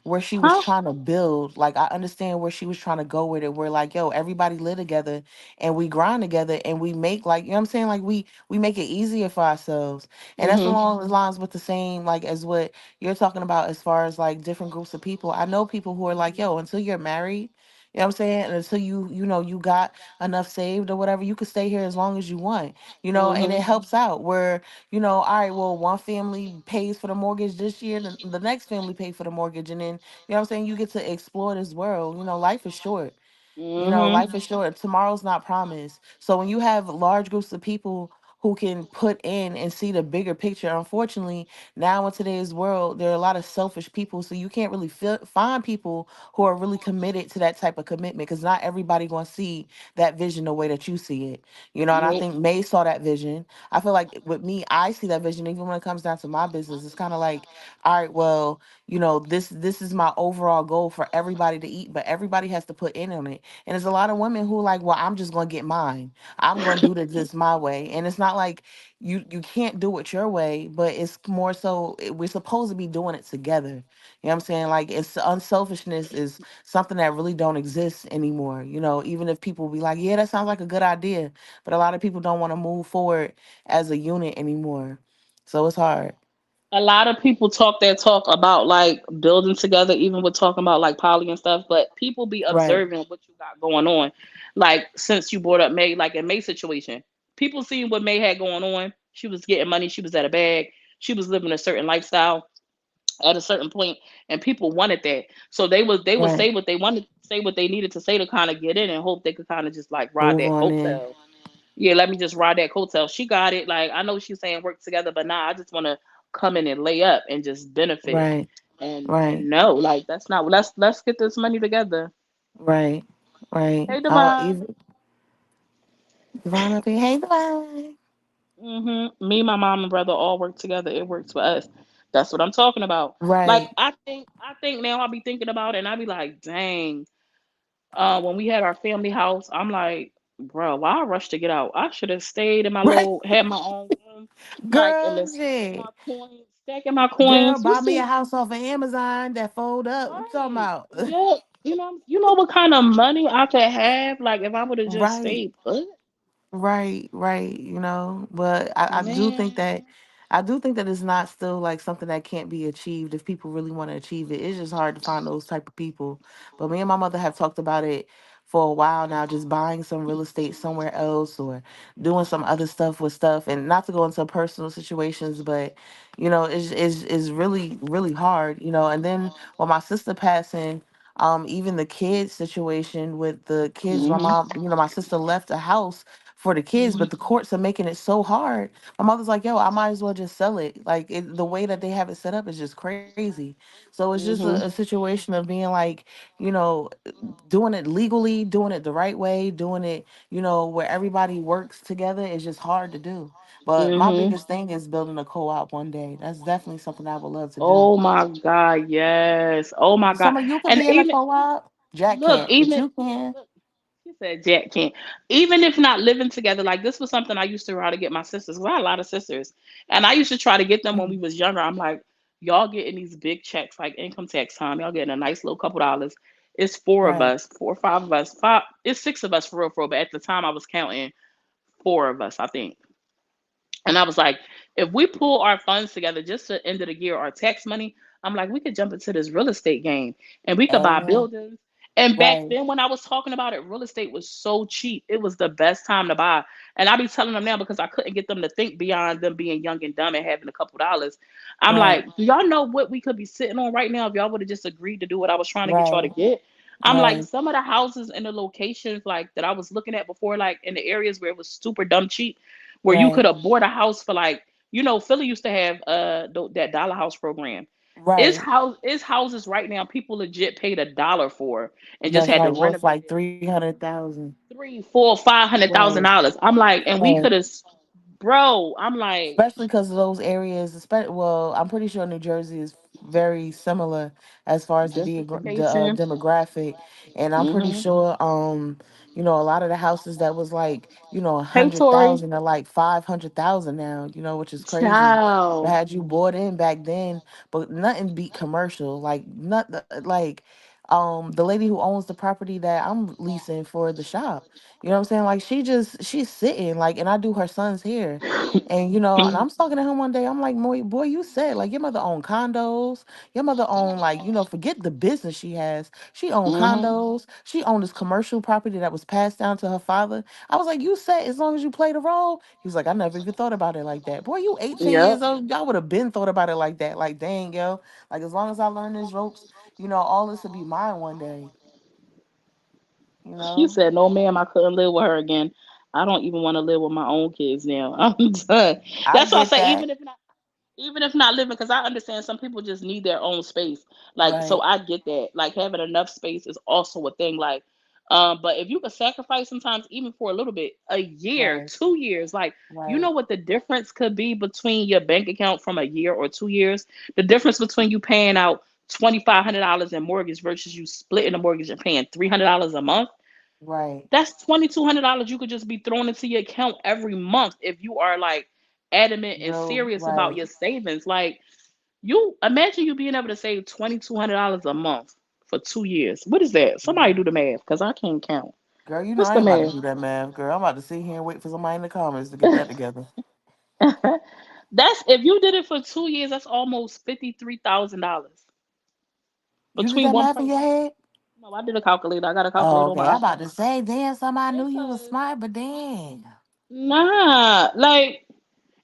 where she was huh? trying to build. Like I understand where she was trying to go with it. Where like, yo, everybody live together and we grind together and we make like, you know what I'm saying? Like we make it easier for ourselves. And that's Mhm. along the lines with the same like as what you're talking about as far as like different groups of people. I know people who are like, yo, until you're married, you know what I'm saying? And until you know you got enough saved or whatever, you could stay here as long as you want, and Mhm. it helps out where, all right, well, one family pays for the mortgage this year, the next family pay for the mortgage, and then, what I'm saying, you get to explore this world. Life is short. Mhm. Life is short. Tomorrow's not promised. So when you have large groups of people who can put in and see the bigger picture, unfortunately, now in today's world, there are a lot of selfish people. So you can't really find people who are really committed to that type of commitment because not everybody going to see that vision the way that you see it. And I Nope. think May saw that vision. I feel like with me, I see that vision even when it comes down to my business. It's kind of like, all right, well, this is my overall goal for everybody to eat, but everybody has to put in on it. And there's a lot of women who are like, well, I'm just gonna get mine. I'm gonna do this my way. And it's not like you can't do it your way, but it's more so we're supposed to be doing it together. You know what I'm saying? Like it's unselfishness is something that really don't exist anymore. Even if people be like, yeah, that sounds like a good idea, but a lot of people don't want to move forward as a unit anymore. So it's hard. A lot of people talk that talk about like building together, even with talking about like poly and stuff, but people be Right. observing what you got going on. Like since you brought up May, like in May's situation, people seen what May had going on. She was getting money, she was at a bag, she was living a certain lifestyle at a certain point, and people wanted that. So they would Right. say what they wanted, say what they needed to say to kind of get in and hope they could kind of just like ride Move that on in. coattail. Yeah, let me just ride that coattail. She got it. Like I know she's saying work together, but nah, I just want to come in and lay up and just benefit. Right. And Right. no, like that's not. Let's get this money together. Right. Right. Hey, Devon. Even Divine up here. Hey, Divine. Me, my mom, and brother all work together. It works for us. That's what I'm talking about. Like Right. I think now I'll be thinking about it, and I'll be like, dang. When we had our family house, I'm like, bro, why I rush to get out? I should have stayed in my Right. little, had my own room, like, and Girl, been shit. stacking my Girl, coins. You buy me a see, house off of Amazon that fold up. What you talking right? about? Yeah, you know what kind of money I could have, like, if I would have just Right. stayed put, Right, right, but man. I do think that it's not still like something that can't be achieved if people really want to achieve it. It's just hard to find those type of people. But me and my mother have talked about it for a while now, just buying some real estate somewhere else or doing some other stuff with stuff, and not to go into personal situations, but it's really, really hard, and then with my sister passing, even the kids situation with the kids, my Mhm. mom, my sister left a house for the kids, Mhm. but the courts are making it so hard. My mother's like, yo, I might as well just sell it. Like the way that they have it set up is just crazy. So it's just a Mhm. situation of being like, you know, doing it legally, doing it the right way, doing it, where everybody works together is just hard to do. But my Mhm. biggest thing is building a co-op one day. That's definitely something I would love to do. Oh my God, yes. Oh my God, Some of you could and be in a even co-op. Jack look, can't, but even you can. look. She said Jack can't. Even if not living together, like this was something I used to try to get my sisters. 'Cause I had a lot of sisters. And I used to try to get them when we Mhm. was younger. I'm like, y'all getting these big checks, like income tax time. Y'all getting a nice little couple dollars. It's four of Right. us, 4 or 5 of us. Five, it's six of us for real. But at the time I was counting four of us, I think. And I was like, if we pull our funds together just to end of the year, our tax money, I'm like, we could jump into this real estate game and we could Oh buy yeah. buildings And back Right. then, when I was talking about it, real estate was so cheap. It was the best time to buy. And I be telling them now because I couldn't get them to think beyond them being young and dumb and having a couple dollars. I'm Right. like, do y'all know what we could be sitting on right now if y'all would have just agreed to do what I was trying to get y'all to Right. get? I'm like, Right. some of the houses in the locations like that I was looking at before, like in the areas where it was super dumb cheap, where you could Right. have bought a house for like, Philly used to have that dollar house program. Right. It's houses right now people legit paid $1 for and just That's had to like worth renovate like it 300,000. three, four, $500,000. Right. I'm like, and we Right. could have, bro. I'm like, Especially because of those areas. Well, I'm pretty sure New Jersey is very similar as far as the, gentrification. demographic, and I'm pretty Mm-hmm. sure, a lot of the houses that was like, a Hey, hundred Tori. thousand are like 500,000 now. Which is crazy. But Ciao. had you bought in back then, but nothing beat commercial. Like not like. The lady who owns the property that I'm leasing for the shop, you know what I'm saying? Like she's sitting like, and I do her son's hair. And and Mhm. I'm talking to him one day. I'm like, boy, you said like your mother owned condos. Your mother owned like, forget the business she has. She owned Mhm. condos. She owned this commercial property that was passed down to her father. I was like, you said as long as you play the role. He was like, I never even thought about it like that. Boy, you 18 Yep. years old. Y'all would have been thought about it like that. Like, dang, yo. Like as long as I learn these ropes, all this will be mine one day. You She know? said, "No, ma'am, I couldn't live with her again. I don't even want to live with my own kids now. I'm done." I That's why I get say, that. even if not living, because I understand some people just need their own space. Like, so Right. I get that. Like having enough space is also a thing. Like, but if you could sacrifice sometimes even for a little bit, a year, Right. 2 years, like you know Right. what the difference could be between your bank account from a year or 2 years? The difference between you paying out $2,500 in mortgage versus you splitting the mortgage and paying $300 a month. Right. That's $2,200 you could just be thrown into your account every month if you are like adamant and Real serious about right. your savings. Like you imagine you being able to save $2,200 a month for 2 years. What is that? Somebody do the math because I can't count. Girl, What's I the ain't about to math? do that math, girl. I'm about to sit here and wait for somebody in the comments to get that together. That's if you did it for 2 years, that's almost $53,000 You did between that one math in your person. head? No, I did a calculator. I got a Oh, calculator on okay. I'm my about to iPhone. say, damn, somebody knew you was Because smart, but dang. nah, like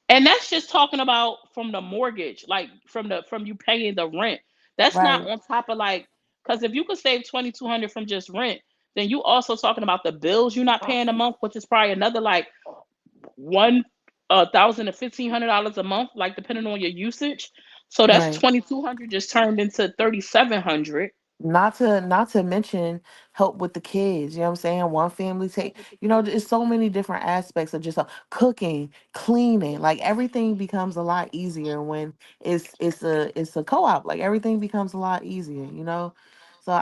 and that's just talking about from the mortgage, like from you paying the rent. That's not Right, on top of like because if you could save 2,200 from just rent, then you also talking about the bills you're not paying a month, which is probably another like 1,000 to $1,500 a month, like depending on your usage. So that's right. 2,200 just turned into 3,700. Not to mention help with the kids. You know what I'm saying? One family Help take. with the There's kids. so many different aspects of just cooking, cleaning. Like everything becomes a lot easier when it's a co-op. Like everything becomes a lot easier. So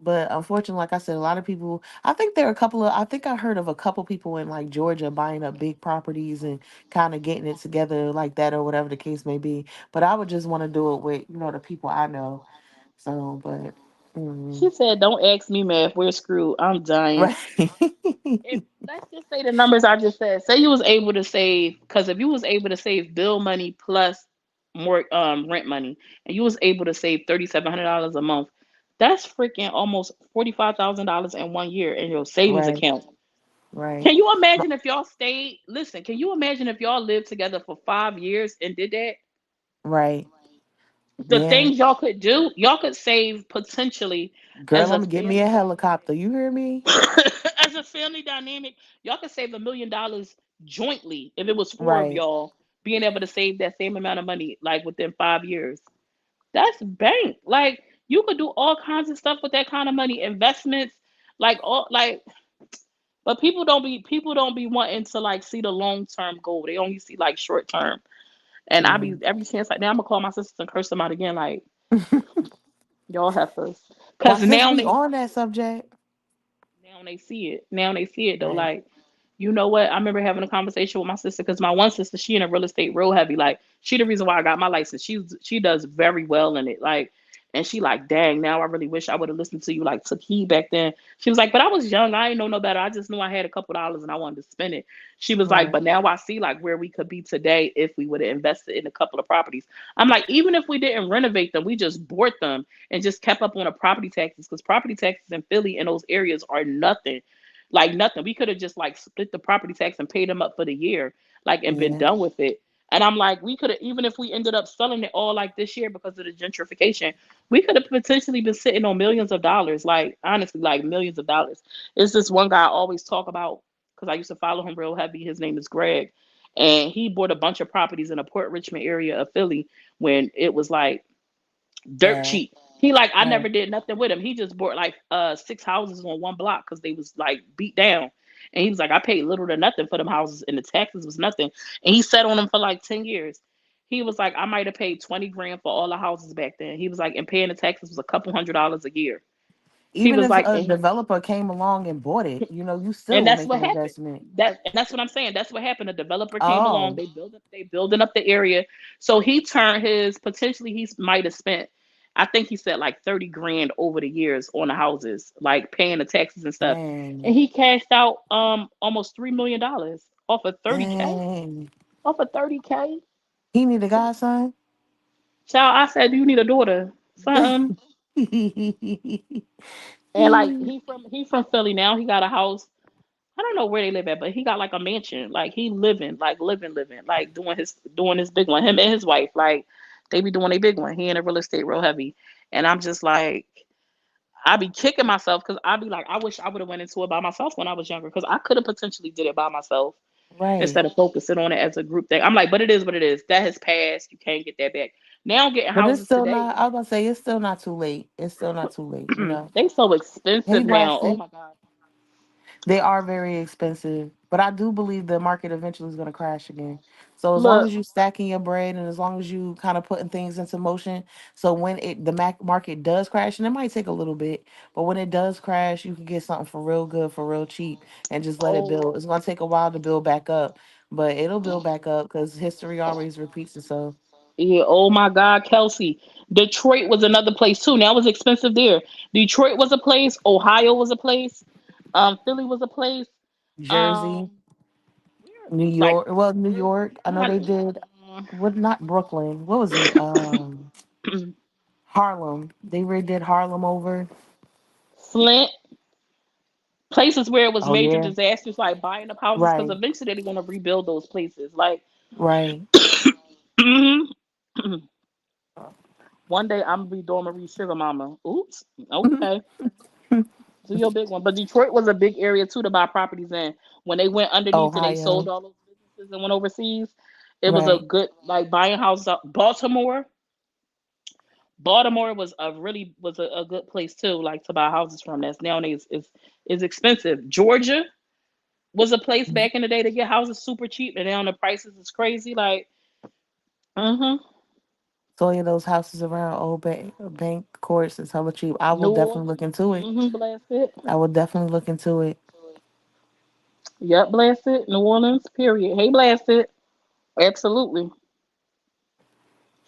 but unfortunately, like I said, a lot of people. I think there are a couple of. I think I heard of a couple people in like Georgia buying up big properties and kind of getting it together like that or whatever the case may be. But I would just want to do it with the people I know. So, but She said, "Don't ask me math. We're screwed. I'm dying." right, If let's just say the numbers I just said, say you was able to save, because if you was able to save bill money plus more rent money, and you was able to save $3,700 a month, that's freaking almost $45,000 in 1 year in your savings right, account. right, Can you imagine if y'all stayed? Listen, can you imagine if y'all lived together for 5 years and did that? right. The Yeah, things y'all could do, y'all could save potentially girl, as I'm a gonna get me a family helicopter. dynamic. You hear me? As a family dynamic, y'all could save $1 million jointly if it was four of Right, y'all being able to save that same amount of money like within 5 years. That's bank. Like you could do all kinds of stuff with that kind of money, investments, like all like. But people don't be wanting to like see the long term goal. They only see like short term. And I yeah. be every chance like now I'm gonna call my sisters and curse them out again like y'all heifers, Now, cause since now we they on that subject, see it. Now they see it though. right, Like, you know what? I remember having a conversation with my sister because my one sister, she in a real estate real heavy. Like, she the reason why I got my license. She does very well in it. Like, And she like, dang, now I really wish I would have listened to you, like took heed back then. She was like, but I was young. I didn't know no better. I just knew I had a couple dollars and I wanted to spend it. She was like, Right. but now I see like where we could be today if we would have invested in a couple of properties. I'm like, even if we didn't renovate them, we just bought them and just kept up on the property taxes because property taxes in Philly in those areas are nothing. Like nothing. We could have just like split the property tax and paid them up for the year, like and been Yeah. done with it. And I'm like, we could have, even if we ended up selling it all like this year because of the gentrification, we could have potentially been sitting on millions of dollars. Like, honestly, like millions of dollars. It's this one guy I always talk about because I used to follow him real heavy. His name is Greg. And he bought a bunch of properties in the Port Richmond area of Philly when it was like dirt Bad. cheap. He like I Right. never did nothing with him. He just bought like six houses on one block because they was like beat down. And he was like, I paid little to nothing for them houses, and the taxes was nothing. And he sat on them for like 10 years. He was like, I might have paid 20 grand for all the houses back then. He was like, and paying the taxes was a couple $100 a year. He Even was if like, a developer came along and bought it, you and still that's make what an happened. investment. That's what I'm saying. That's what happened. A developer came along. Oh, They building up the area. So he turned his potentially he might have spent. I think he said like 30 grand over the years on the houses, like paying the taxes and stuff. And dang. he cashed out almost $3 million off of 30K. Dang. Off of 30K. He need a godson? Child, I said, do you need a daughter? Something. And like he from Philly now. He got a house. I don't know where they live at, but he got like a mansion. Like he living, like living, like doing his big one. Him and his wife, like they be doing a big one. He in a real estate real heavy, and I'm just like, I be kicking myself because I be like, I wish I would have went into it by myself when I was younger because I could have potentially did it by myself Right. instead of focusing on it as a group thing. I'm like, but it is what it is. That has passed. You can't get that back. Now getting But it's houses still today, not, I was about to say, it's still not too late. It's still not too late. they so Hey, expensive now. Oh Blasted. my god. They are very expensive, but I do believe the market eventually is going to crash again. So as long Look, as you stacking your bread and as long as you kind of putting things into motion, so when market does crash, and it might take a little bit, but when it does crash, you can get something for real good, for real cheap, and just let it oh build. It's going to take a while to build back up, but it'll build back up because history always repeats itself. yeah, oh my God, Kelsey. Detroit was another place too. Now it's expensive there. Detroit was a place. Ohio was a place. Philly was a place. Jersey, Um, New like York. Well, New York. I know not they did. What? Not Brooklyn. What was it? Harlem. They redid Harlem over. Flint, places where it was Oh major yeah. disasters, like buying up houses, because Right. eventually they're gonna rebuild those places. Like, Right. mhm. One day I'm gonna be Dora Marie Sugar Mama. Oops. Okay. Do your big one. But Detroit was a big area too to buy properties in. When they went underneath and they sold Ohio. all those businesses and went overseas, it was a Right. good like buying houses up. Baltimore was a good place too, like to buy houses from. That's nowadays is expensive. Georgia was a place back in the day to get houses super cheap, and now the prices is crazy. Like, mm-hmm. So yeah, those houses around Old Bank Courts is hella cheap. I will New definitely look Orleans, into it. mm-hmm. Blast it. I will definitely look into it. Yep, blast it. New Orleans, period. Hey, blast it. Absolutely.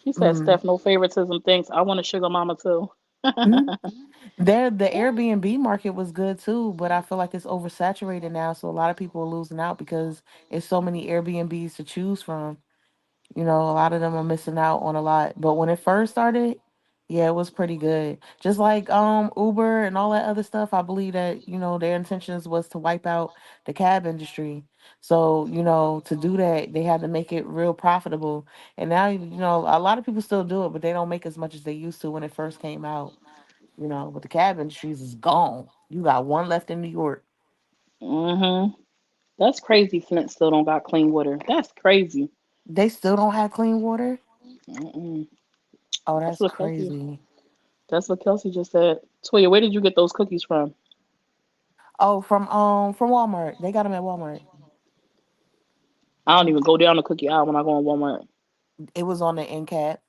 She said, Mm. Steph, no favoritism. Thanks. I want a sugar mama too. Mm. There, the Airbnb market was good too, but I feel like it's oversaturated now. So a lot of people are losing out because it's so many Airbnbs to choose from. A lot of them are missing out on a lot. But when it first started, yeah, it was pretty good. Just like Uber and all that other stuff, I believe that, their intentions was to wipe out the cab industry. So, to do that, they had to make it real profitable. And now, a lot of people still do it, but they don't make as much as they used to when it first came out. But the cab industries is gone. You got one left in New York. Mm-hmm. That's crazy. Flint still don't got clean water. That's crazy. They still don't have clean water. Mm-mm. Oh, That's that's what Kelsey. crazy. That's what Kelsey just said. Toya, where did you get those cookies from? Oh, from Walmart. They got them at Walmart. I don't even go down the cookie aisle when I go on Walmart. It was on the end cap.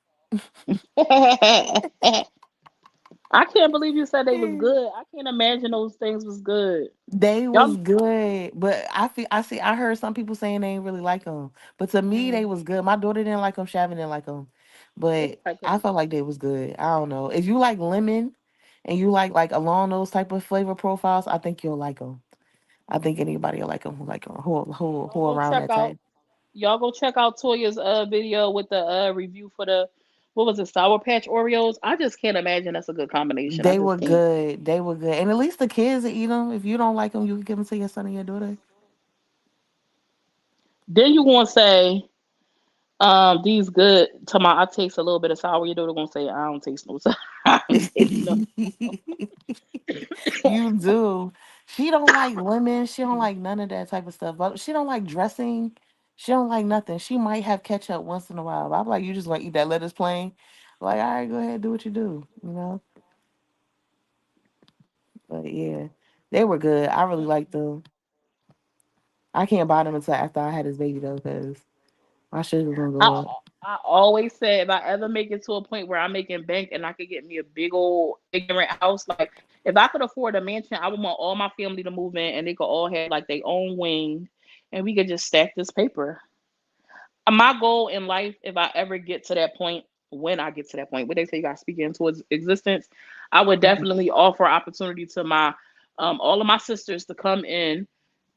I can't believe you said they was good. I can't imagine those things was good. They Y'all. was good, but I heard some people saying they ain't really like them. But to me, they Mm, was good. My daughter didn't like them. Shavin didn't like them. It's but probably I because felt like they was good. I don't know. If you like lemon and you like along those type of flavor profiles, I think you'll like them. I think anybody will like them who like 'em, who y'all go around check that out type. y'all go check out Toya's video with the review for the what was it, Sour Patch Oreos. I just can't imagine that's a good combination. I They just were can't. good. They were good, and at least the kids will eat them. If you don't like them, you can give them to your son and your daughter. Then you gonna say, these good to my I taste a little bit of sour. Your daughter gonna say, I don't taste no sour. I don't taste no. You do. She don't like lemon. She don't like none of that type of stuff. But she don't like dressing. She don't like nothing. She might have ketchup once in a while. But I'm like, you just want to eat that lettuce plain. Like, all right, go ahead, do what you do. You know. But yeah, they were good. I really liked them. I can't buy them until after I had this baby though, because my sugar's gonna I go up. I always said if I ever make it to a point where I'm making bank and I could get me a big old ignorant house, like if I could afford a mansion, I would want all my family to move in and they could all have like their own wing, and we could just stack this paper. My goal in life, if I ever get to that point, when I get to that point, what they say you got to speak into existence, I would Mhm. definitely offer opportunity to my all of my sisters to come in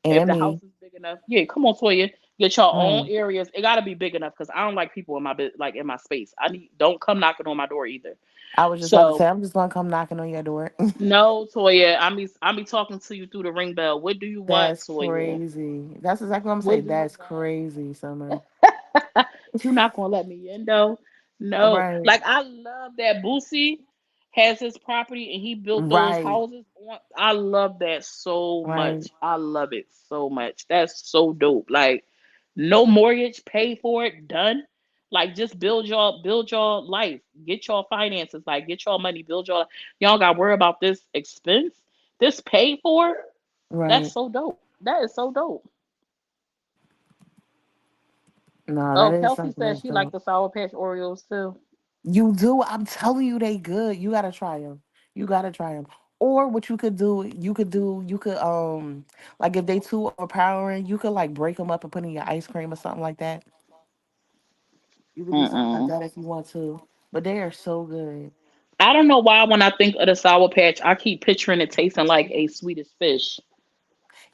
if And the house me, is big enough. Yeah, come on, Toya, get your own right? areas. It got to be big enough because I don't like people in my like in my space. I need don't come knocking on my door either. I was just about to So say, I'm just gonna come knocking on your door. no, Toya, I be talking to you through the ring bell. What do you want, That's Toya? crazy. That's exactly what I'm What saying. do you That's crazy, Summer. You're not gonna let me in though. No, Right, like I love that Boosie has his property and he built those right, houses on. I love that so right, much. I love it so much. That's so dope. Like no mortgage, pay for it, done. Like just build your life, get your finances, like get your money, build your. Y'all got to worry about this expense, this paid for. That's right. so dope. That is so dope. No, that Oh, is Kelsey something said that's she liked dope. the Sour Patch Oreos too. You do. I'm telling you, they good. You gotta try them. You gotta try them. Or what you could like if they too overpowering, you could like break them up and put in your ice cream or something like that. You could do something like Mm-mm. that if you want to. But they are so good. I don't know why when I think of the Sour Patch, I keep picturing it tasting like a Swedish fish.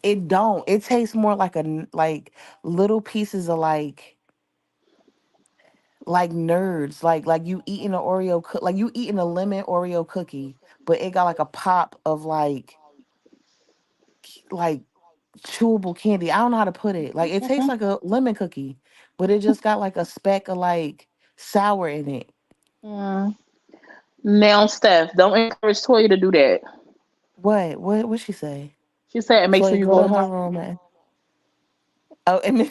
It don't. It tastes more like like little pieces of like nerds, like you eating an like you eating a lemon Oreo cookie, but it got like a pop of like chewable candy. I don't know how to put it. Like it tastes like a lemon cookie, but it just got like a speck of like sour in it. Mm. Now, Steph, don't encourage Toya to do that. What she say? She said, make So sure you you go go to to her my room and oh, and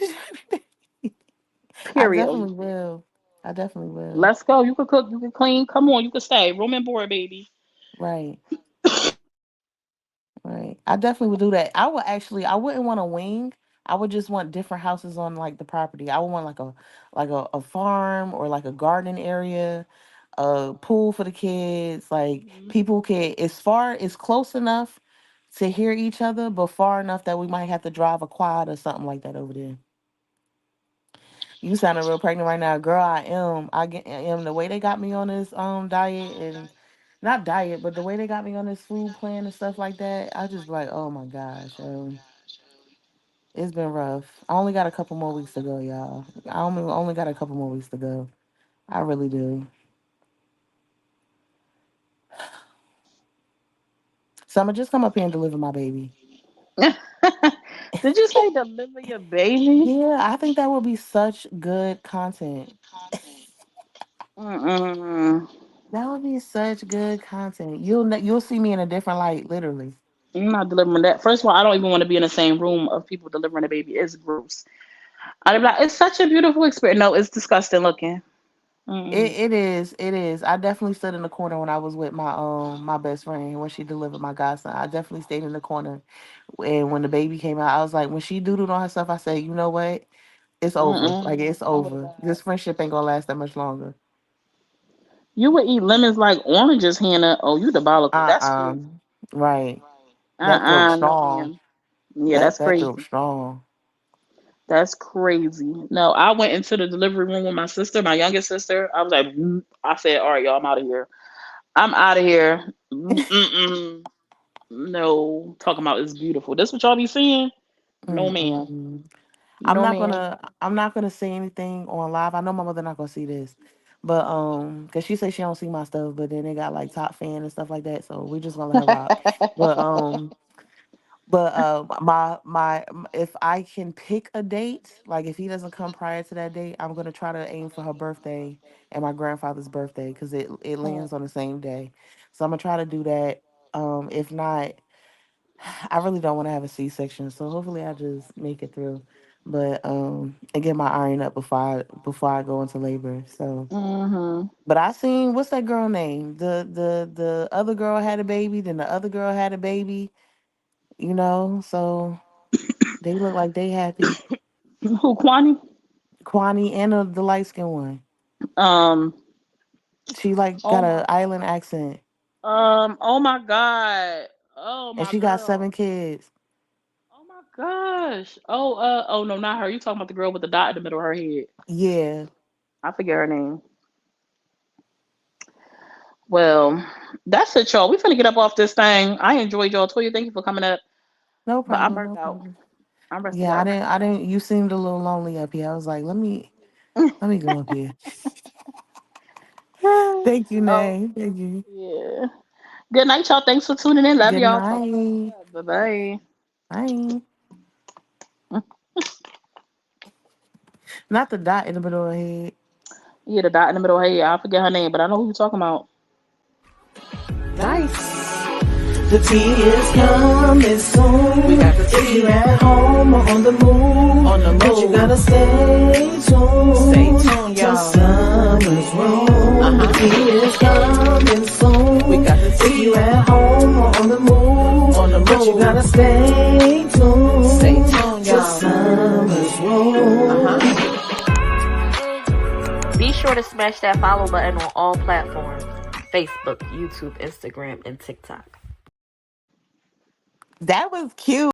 I period. definitely will. I definitely will. Let's go. You can cook. You can clean. Come on. You can stay. Room and board, baby. Right. Right. I definitely would do that. I would actually I wouldn't want a wing. I would just want different houses on like the property. I would want like a farm or like a garden area, a pool for the kids. Like Mhm. people can it's close enough to hear each other, but far enough that we might have to drive a quad or something like that over there. You sounding real pregnant right now, girl. I am. I am the way they got me on this diet and not diet, but the way they got me on this food plan and stuff like that. I just be like, oh my gosh, it's been rough. I only got a couple more weeks to go, y'all. I only got a couple more weeks to go. I really do. So I'm gonna just come up here and deliver my baby. Did you say deliver your baby? Yeah, I think that would be such good content. Mm-mm. That would be such good content. You'll see me in a different light, literally. I'm not delivering that. First of all, I don't even want to be in the same room of people delivering a baby. It's gross. I'd be like, it's such a beautiful experience. No, it's disgusting looking. Mm-mm. It is. It is. I definitely stood in the corner when I was with my best friend when she delivered my godson. I definitely stayed in the corner. And when the baby came out, I was like, when she doodled on herself, I said, you know what? It's over. Like Mm-mm. it's I would have over. This died. friendship ain't gonna last that much longer. You would eat lemons like oranges, Hannah. Oh, you diabolical. That's Uh-uh. crazy. Right. That throat Uh-uh. No, strong. ma'am. Yeah, That that's that throat crazy. strong. That's crazy. No, I went into the delivery room with my sister, my youngest sister. I was like, I said, all right, y'all, I'm out of here. I'm out of here. Mm-mm. No, talking about it's beautiful. This what y'all be seeing? No, ma'am. Mm-mm. No, ma'am. I'm not gonna say anything on live. I know my mother not gonna see this, but cause she says she don't see my stuff, but then they got like top fan and stuff like that, so we just gonna let her rock. But if I can pick a date, like if he doesn't come prior to that date, I'm gonna try to aim for her birthday and my grandfather's birthday because it lands on the same day. So I'm gonna try to do that. If not, I really don't want to have a C-section, so hopefully I just make it through. But and get my iron up before I go into labor. So, Mm-hmm. but I seen what's that girl name? The other girl had a baby, then the other girl had a baby. So they look like they happy. Who, Kwani? Kwani and the light skinned one. Um. She like Oh got my. a island accent, Oh my God. Oh and my she got girl. 7 kids. Oh my gosh. Oh. Oh no, not her. You talking about the girl with the dot in the middle of her head? Yeah, I forget her name. Well, that's it, y'all. We finna get up off this thing. I enjoyed y'all. Toya, thank you for coming up. no But I'm problem, burnt no out. problem. I'm rested Yeah, out. I didn't. You seemed a little lonely up here. I was like, let me go up here. Thank you, Oh, Nay. Thank you. yeah. Good night, y'all. Thanks for tuning in. Love Good y'all. Talk to y'all night. later. Bye Bye. bye. Not the dot in the middle of her head. Yeah, the dot in the middle. Hey, I forget her name, but I know who you're talking about. Dice. The tea is coming soon. We got the tea at home or on the move. On the But you move. gotta stay tuned. Stay tuned, Till y'all. summer's room. The tea is coming soon. We got the If tea you at home or on the move. on the But you move. gotta stay tuned. Stay tuned, Till y'all. summer's room. Be sure to smash that follow button on all platforms: Facebook, YouTube, Instagram, and TikTok. That was cute.